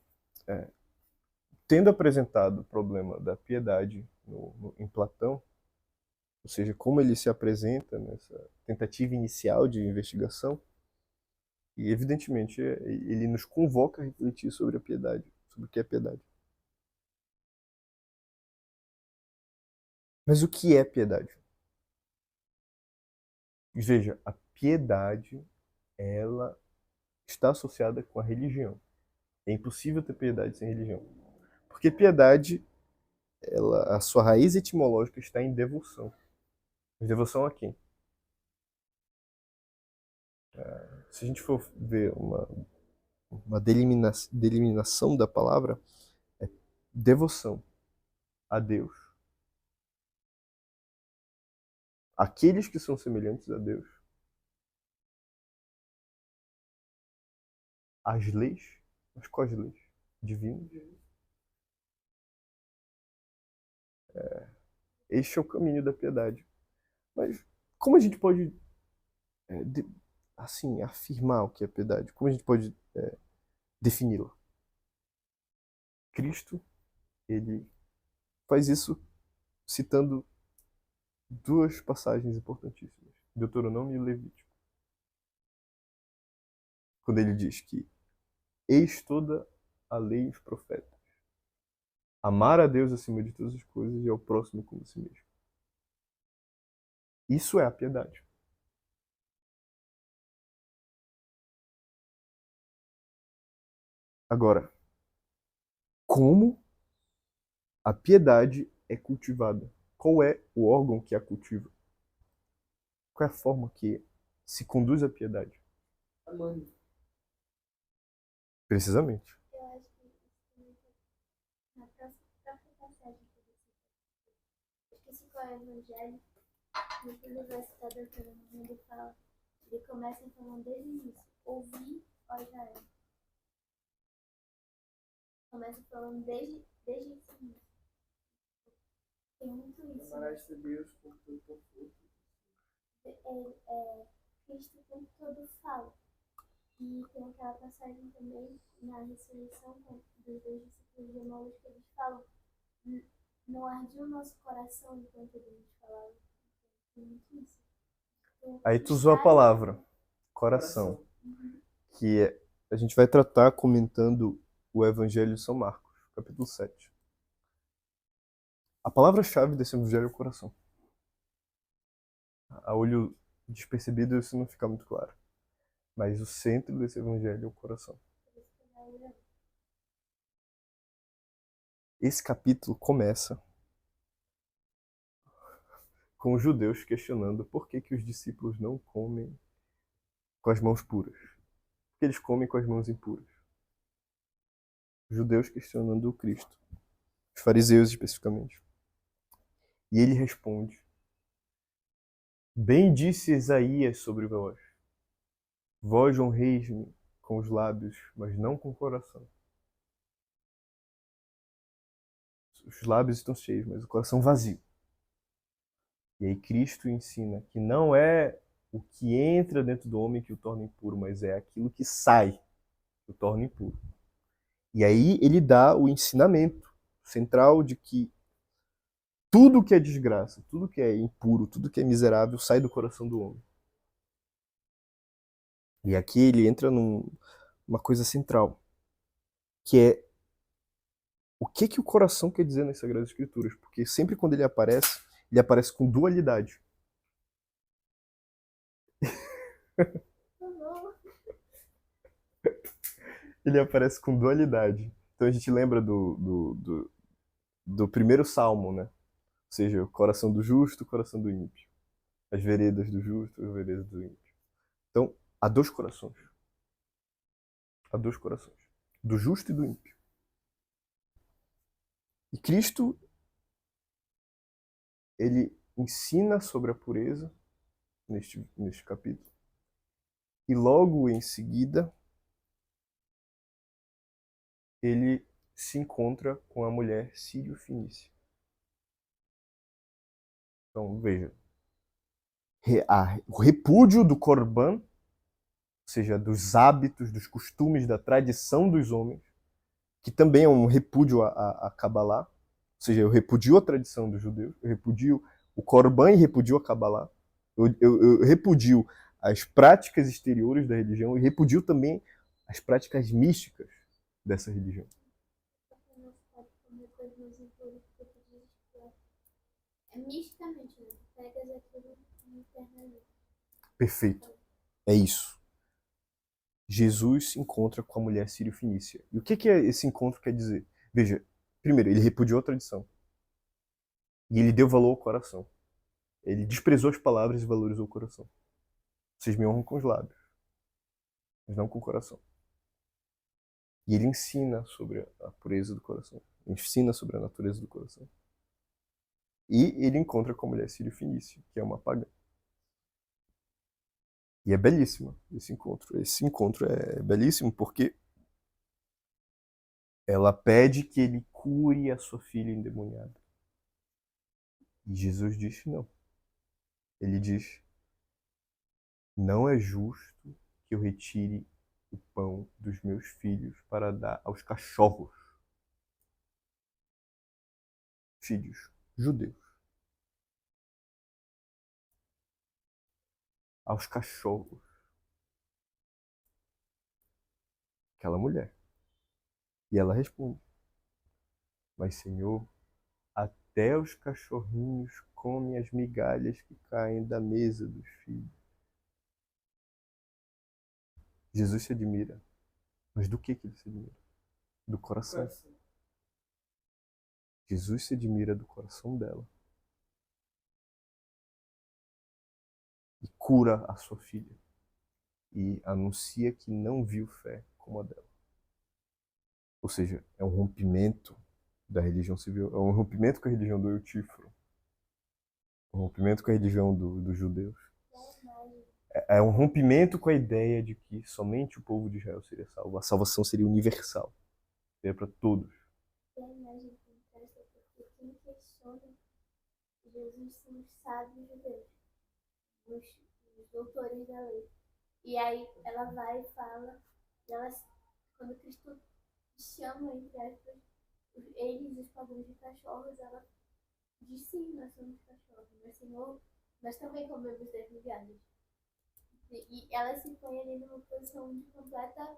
tendo apresentado o problema da piedade em Platão, ou seja, como ele se apresenta nessa tentativa inicial de investigação, e evidentemente ele nos convoca a refletir sobre a piedade, sobre o que é piedade. Mas o que é piedade? Veja, a piedade, ela está associada com a religião. É impossível ter piedade sem religião. Porque piedade, a sua raiz etimológica está em devoção. Mas devoção a quem? Se a gente for ver uma delimitação da palavra, é devoção a Deus. Aqueles que são semelhantes a Deus. As leis, mas quais leis? Divinas. Este é o caminho da piedade. Mas como a gente pode assim afirmar o que é piedade? Como a gente pode defini-la? Cristo, ele faz isso citando duas passagens importantíssimas, Deuteronômio e Levítico. Quando ele diz que eis toda a lei e os profetas. Amar a Deus acima de todas as coisas e ao próximo como a si mesmo. Isso é a piedade. Agora, como a piedade é cultivada? Qual é o órgão que a cultiva? Qual é a forma que se conduz à piedade? Amando. Precisamente. Eu acho que na própria passagem que você esqueci qual é o evangelho, no que ele vai citar Deuteronômio, ele fala, ele começa falando desde o início, ouvi, ó Israel. Começa falando desde esse início. Tem muito isso. Amarás a Deus por todo o teu Cristo o tempo todo fala. E tem aquela passagem também na ressurreição dos dois discípulos de Emaús que eles falam, não ardia o nosso coração enquanto ele nos falava. Tem muito isso. Aí tu usou a palavra coração, que a gente vai tratar comentando o Evangelho de São Marcos, capítulo 7. A palavra-chave desse evangelho é o coração. A olho despercebido isso não fica muito claro. Mas o centro desse evangelho é o coração. Esse capítulo começa com os judeus questionando por que os discípulos não comem com as mãos puras. Por que eles comem com as mãos impuras? Os judeus questionando o Cristo. Os fariseus especificamente. E ele responde: bem disse Isaías sobre vós. Vós honreis-me com os lábios, mas não com o coração. Os lábios estão cheios, mas o coração vazio. E aí Cristo ensina que não é o que entra dentro do homem que o torna impuro, mas é aquilo que sai que o torna impuro. E aí ele dá o ensinamento central de que tudo que é desgraça, tudo que é impuro, tudo que é miserável sai do coração do homem. E aqui ele entra numa coisa central, que é o que o coração quer dizer nas Sagradas Escrituras. Porque sempre quando ele aparece, ele aparece com dualidade. Não. Ele aparece com dualidade. Então a gente lembra do primeiro salmo, né? Ou seja, o coração do justo, o coração do ímpio. As veredas do justo, as veredas do ímpio. Então, há dois corações. Há dois corações. Do justo e do ímpio. E Cristo, ele ensina sobre a pureza neste capítulo. E logo em seguida, ele se encontra com a mulher sírio-fenícia. Então, veja, o repúdio do Corban, ou seja, dos hábitos, dos costumes, da tradição dos homens, que também é um repúdio a Kabbalah, ou seja, eu repudio a tradição dos judeus, eu repudio o Corban e repudio a Kabbalah, eu repudio as práticas exteriores da religião e repudio também as práticas místicas dessa religião. Você não pode comer coisas impuras porque tu diz que é misticamente, né? Tu pegas aquilo internamente. Perfeito. É isso. Jesus se encontra com a mulher sírio-fenícia. E o que esse encontro quer dizer? Veja, primeiro, ele repudiou a tradição. E ele deu valor ao coração. Ele desprezou as palavras e valorizou o coração. Vocês me honram com os lábios, mas não com o coração. E ele ensina sobre a pureza do coração. Ele ensina sobre a natureza do coração. E ele encontra com a mulher sírio-fenícia, que é uma pagã. E é belíssimo esse encontro. Esse encontro é belíssimo porque ela pede que ele cure a sua filha endemoniada. E Jesus diz não. Ele diz: não é justo que eu retire o pão dos meus filhos para dar aos cachorros. Filhos judeus. Aos cachorros. Aquela mulher. E ela responde: mas, Senhor, até os cachorrinhos comem as migalhas que caem da mesa dos filhos. Jesus se admira. Mas do que ele se admira? Do coração. Jesus se admira do coração dela. E cura a sua filha. E anuncia que não viu fé como a dela. Ou seja, é um rompimento da religião civil, é um rompimento com a religião do Eutíforo, um rompimento com a religião dos judeus. É um rompimento com a ideia de que somente o povo de Israel seria salvo. A salvação seria universal, seria para todos. E a imagem que interessa porque quem questiona Jesus são os sábios judeus, os doutores da lei. E aí ela vai e fala, e quando Cristo chama, entre aspas, eles, os pagãos de cachorros, ela diz sim, nós somos cachorros, mas Senhor, nós também comemos das migalhas. E ela se põe ali numa posição de completa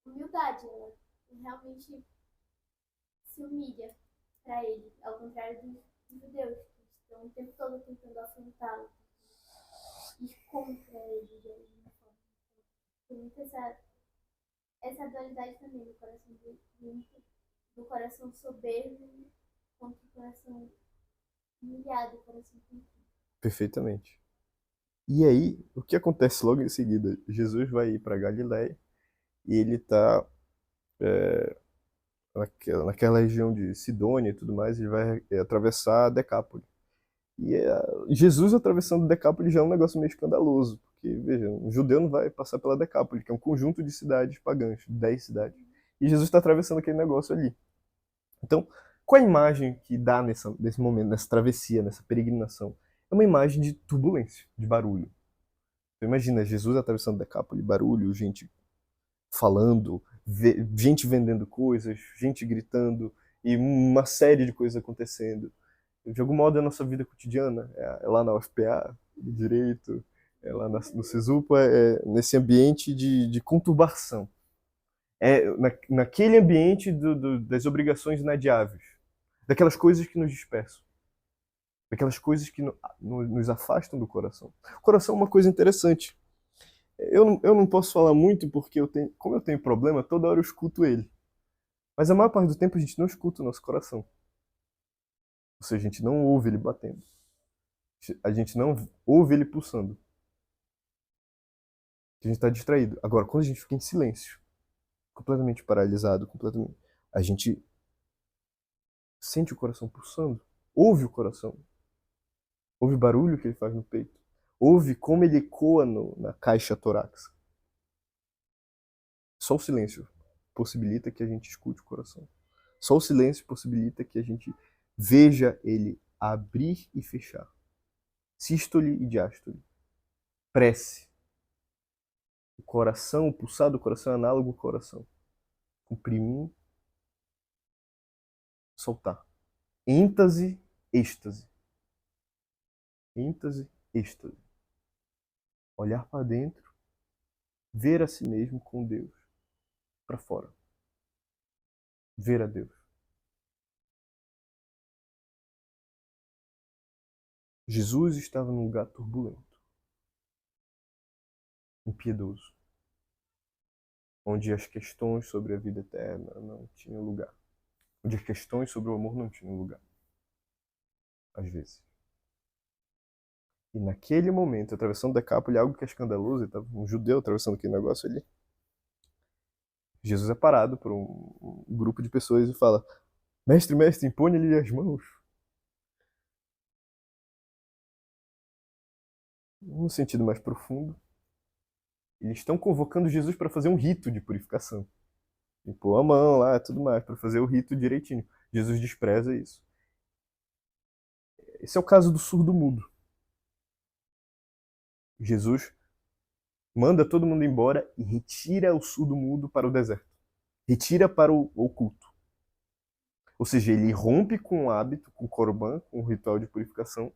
humildade, ela realmente se humilha para ele, ao contrário dos judeus, que estão o tempo todo tentando afrontá-lo, ir contra ele de alguma forma. Tem muito essa dualidade também no coração do coração soberbo contra o coração humilhado, o coração contrito. Perfeitamente. E aí, o que acontece logo em seguida? Jesus vai ir para Galiléia e ele está naquela região de Sidônia e tudo mais, ele vai atravessar a Decápole. E Jesus atravessando a Decápole já é um negócio meio escandaloso, porque, veja, um judeu não vai passar pela Decápole, que é um conjunto de cidades pagãs, 10 cidades. E Jesus está atravessando aquele negócio ali. Então, qual a imagem que dá nesse momento, nessa travessia, nessa peregrinação? É uma imagem de turbulência, de barulho. Então, imagina Jesus atravessando a Decápole, barulho, gente falando, gente vendendo coisas, gente gritando e uma série de coisas acontecendo. De algum modo, é a nossa vida cotidiana. É lá na UFPA, de Direito, é lá no Cesupa, é nesse ambiente de conturbação. É naquele ambiente das obrigações inadiáveis, daquelas coisas que nos dispersam. Aquelas coisas que nos afastam do coração. O coração é uma coisa interessante. Eu não posso falar muito porque como eu tenho problema, toda hora eu escuto ele. Mas a maior parte do tempo a gente não escuta o nosso coração. Ou seja, a gente não ouve ele batendo. A gente não ouve ele pulsando. A gente está distraído. Agora, quando a gente fica em silêncio, completamente paralisado, a gente sente o coração pulsando, ouve o coração, ouve o barulho que ele faz no peito, ouve como ele ecoa na caixa torácica. Só o silêncio possibilita que a gente escute o coração. Só o silêncio possibilita que a gente veja ele abrir e fechar. Sístole e diástole. Prece. O coração, o pulsar do coração é análogo ao coração. Comprimir, soltar. Êntase, êxtase. Êntase, êxtase. Olhar para dentro, ver a si mesmo com Deus. Para fora. Ver a Deus. Jesus estava num lugar turbulento, impiedoso, onde as questões sobre a vida eterna não tinham lugar, onde as questões sobre o amor não tinham lugar, às vezes. E naquele momento, atravessando Decápole, algo que é escandaloso, estava um judeu atravessando aquele negócio ali. Jesus é parado por um grupo de pessoas e fala: mestre, mestre, impõe-lhe as mãos. No sentido mais profundo, eles estão convocando Jesus para fazer um rito de purificação. Impor a mão lá, tudo mais, para fazer o rito direitinho. Jesus despreza isso. Esse é o caso do surdo-mudo. Jesus manda todo mundo embora e retira o surdo-mudo para o deserto. Retira para o oculto. Ou seja, ele rompe com o hábito, com o korban, com o ritual de purificação,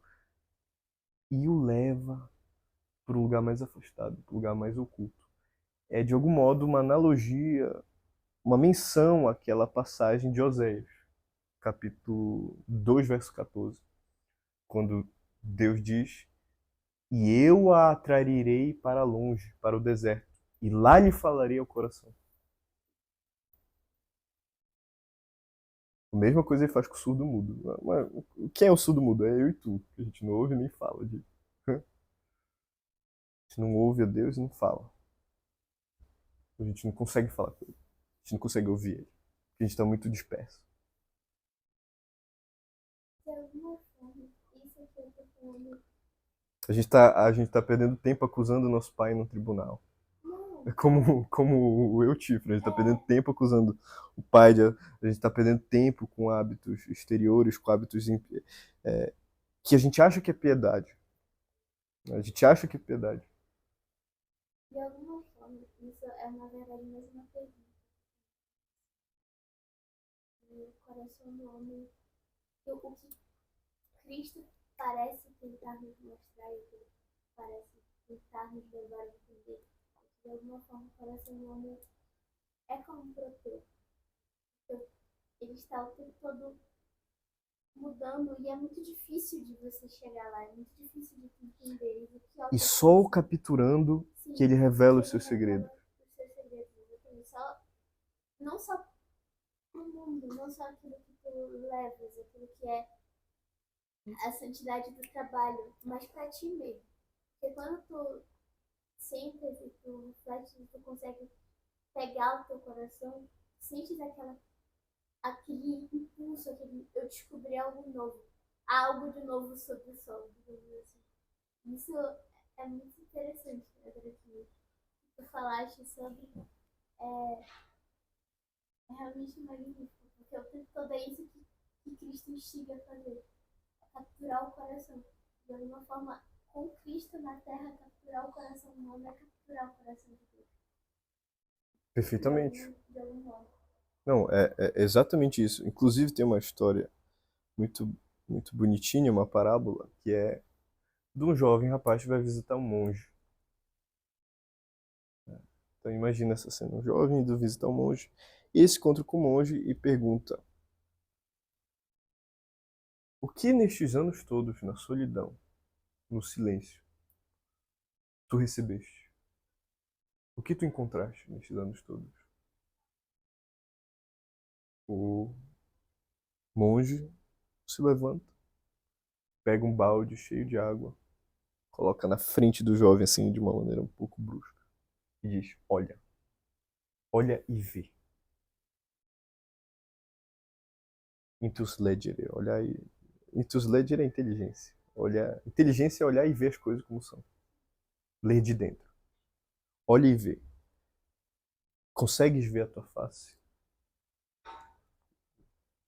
e o leva para um lugar mais afastado, para um lugar mais oculto. É, de algum modo, uma analogia, uma menção àquela passagem de Oséias, capítulo 2, verso 14, quando Deus diz: e eu a atrairei para longe, para o deserto, e lá lhe falarei ao coração. A mesma coisa ele faz com o surdo-mudo. Quem é o surdo-mudo? É eu e tu. A gente não ouve nem fala. A gente não ouve a Deus e não fala. A gente não consegue falar com ele. A gente não consegue ouvir ele. A gente está muito disperso. De alguma forma, isso aqui eu tô falando. A gente tá perdendo tempo acusando o nosso pai no tribunal. Não, É como o Eutífero, a gente tá perdendo tempo acusando o pai, a gente tá perdendo tempo com hábitos exteriores, com hábitos que a gente acha que é piedade. A gente acha que é piedade. de alguma forma, isso é na verdade mais uma pergunta. O coração do homem, o que Cristo parece tentar nos mostrar e o que ele parece tentar nos levar a entender. De alguma forma, o coração do homem é como um protetor. Ele está o tempo todo mudando e é muito difícil de você chegar lá, é muito difícil de entender. E E só o capturando que ele revela os seus Os segredos. seus segredos, exatamente. Não só pro mundo, não só aquilo que tu levas, aquilo que é a santidade do trabalho, mas para ti mesmo. Porque quando tu sentas e tu reflete, tu consegue pegar o teu coração, sentes aquele impulso, eu descobri algo novo, algo de novo sobre o sol, digamos assim. Isso é muito interessante, agora que tu falaste sobre, é realmente magnífico, porque o tempo todo é isso que Cristo instiga a fazer, a capturar o coração. De alguma forma, com Cristo na terra, capturar o coração humano é capturar o coração de Deus. Perfeitamente. De algum modo. Não, é exatamente isso. Inclusive tem uma história muito, muito bonitinha, uma parábola, que é de um jovem rapaz que vai visitar um monge. Então imagina essa cena, um jovem indo visitar um monge, e ele se encontra com o monge e pergunta: O que nestes anos todos, na solidão, no silêncio, tu recebeste? O que tu encontraste nestes anos todos? O monge se levanta, pega um balde cheio de água, coloca na frente do jovem assim de uma maneira um pouco brusca e diz: olha, olha e vê. Intus legere, olhar e... Intus legere é inteligência. Olhar... Inteligência é olhar e ver as coisas como são. Ler de dentro. Olha e vê. Consegues ver a tua face?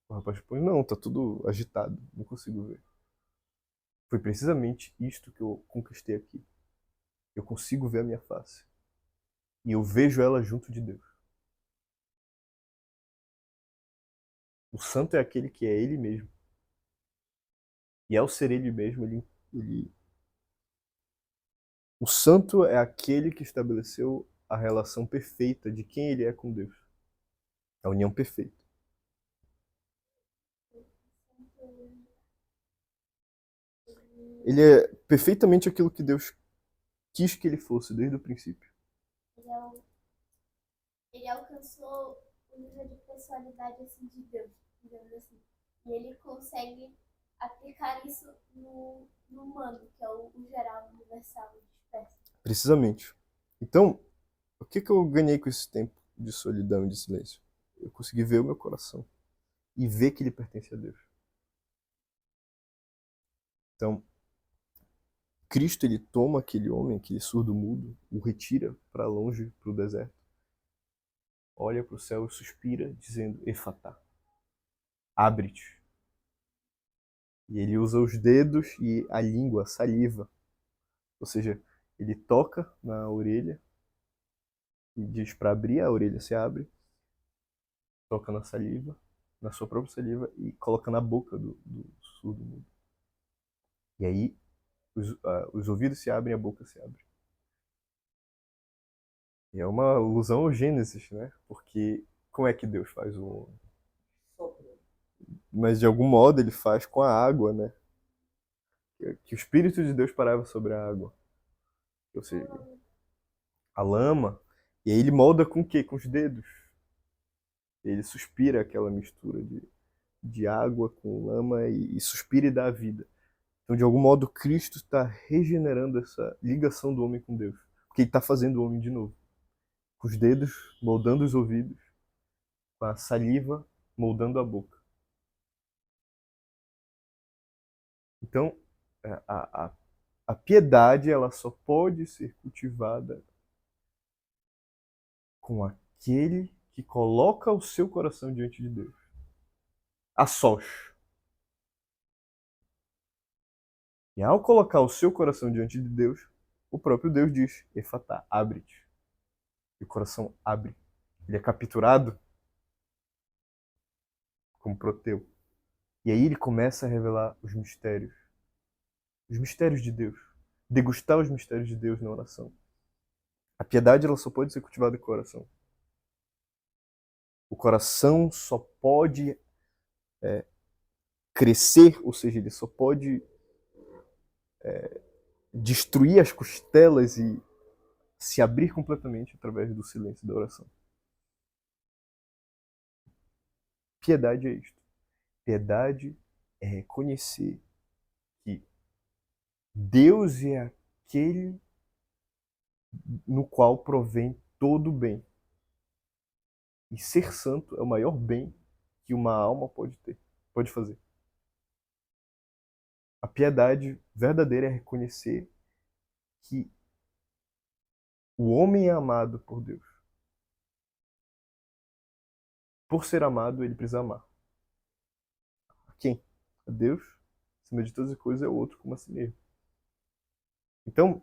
O rapaz responde: não, tá tudo agitado, não consigo ver. Foi precisamente isto que eu conquistei aqui. Eu consigo ver a minha face. E eu vejo ela junto de Deus. O santo é aquele que é ele mesmo. E ao ser ele mesmo, ele... O santo é aquele que estabeleceu a relação perfeita de quem ele é com Deus. A união perfeita. Ele é perfeitamente aquilo que Deus quis que ele fosse desde o princípio. Ele, é o- ele alcançou o nível de personalidade assim, de Deus, digamos assim. E ele consegue aplicar isso no humano, que é o geral, universal, disperso. Precisamente. Então, o que eu ganhei com esse tempo de solidão e de silêncio? Eu consegui ver o meu coração e ver que ele pertence a Deus. Então, Cristo ele toma aquele homem, aquele surdo-mudo, o retira para longe, para o deserto, olha para o céu e suspira, dizendo: Efatá, abre-te. E ele usa os dedos e a língua, a saliva. Ou seja, ele toca na orelha e diz para abrir, a orelha se abre, toca na saliva, na sua própria saliva e coloca na boca do surdo-mudo. E aí os ouvidos se abrem, a boca se abre. E é uma alusão ao Gênesis, né? Porque como é que Deus faz o homem? Mas de algum modo ele faz com a água, né? Que o Espírito de Deus parava sobre a água. Ou seja, a lama. E aí ele molda com o quê? Com os dedos. Ele suspira aquela mistura de água com lama e suspira e dá vida. Então, de algum modo, Cristo está regenerando essa ligação do homem com Deus. Porque ele está fazendo o homem de novo. Com os dedos moldando os ouvidos, com a saliva moldando a boca. Então, a piedade ela só pode ser cultivada com aquele que coloca o seu coração diante de Deus. A sós. E ao colocar o seu coração diante de Deus, o próprio Deus diz: Efatá, abre-te. E o coração abre. Ele é capturado como Proteu. E aí ele começa a revelar os mistérios. Os mistérios de Deus. Degustar os mistérios de Deus na oração. A piedade ela só pode ser cultivada em coração. O coração só pode crescer, ou seja, ele só pode destruir as costelas e se abrir completamente através do silêncio da oração. Piedade é isto. Piedade é reconhecer que Deus é aquele no qual provém todo o bem. E ser santo é o maior bem que uma alma pode ter, pode fazer. A piedade verdadeira é reconhecer que o homem é amado por Deus. Por ser amado, ele precisa amar. A quem? A Deus. Acima de todas as coisas, é o outro como a si mesmo. Então,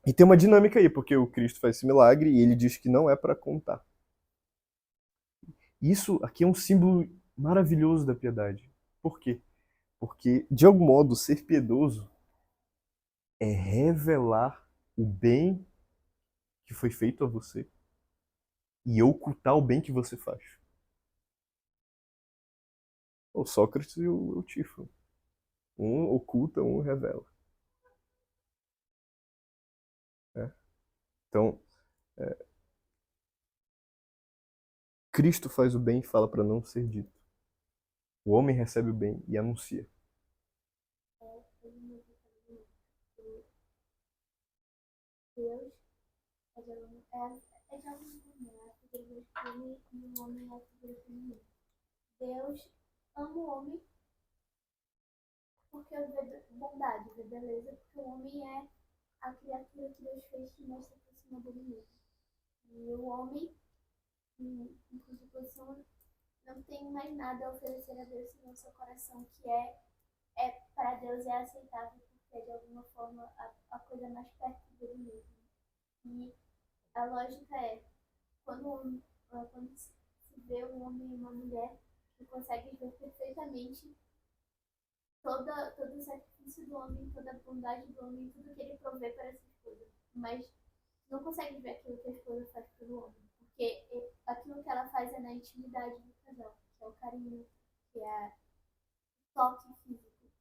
e tem uma dinâmica aí, porque o Cristo faz esse milagre e ele diz que não é para contar. Isso aqui é um símbolo maravilhoso da piedade. Por quê? Porque, de algum modo, ser piedoso é revelar o bem que foi feito a você e ocultar o bem que você faz. O Sócrates e o Tifo. Um oculta, um revela. Né? Então, Cristo faz o bem e fala para não ser dito. O homem recebe o bem e anuncia. Deus é de alguma maneira a figura masculina e o homem é a figura feminina. Deus ama o homem porque vê bondade, vê beleza, porque o homem é a criatura que Deus fez que mais se aproxima dele mesmo. E o homem, em contraposição, não tem mais nada a oferecer a Deus senão seu coração, que é para Deus é aceitável, porque é de alguma forma a coisa mais perto dele mesmo. E a lógica é, quando se vê um homem e uma mulher, tu consegue ver perfeitamente todo o sacrifício do homem, toda a bondade do homem, tudo que ele provê para essa esposa. Mas não consegue ver aquilo que a esposa faz pelo homem. Porque aquilo que ela faz é na intimidade do casal, que é o carinho, que é o toque físico,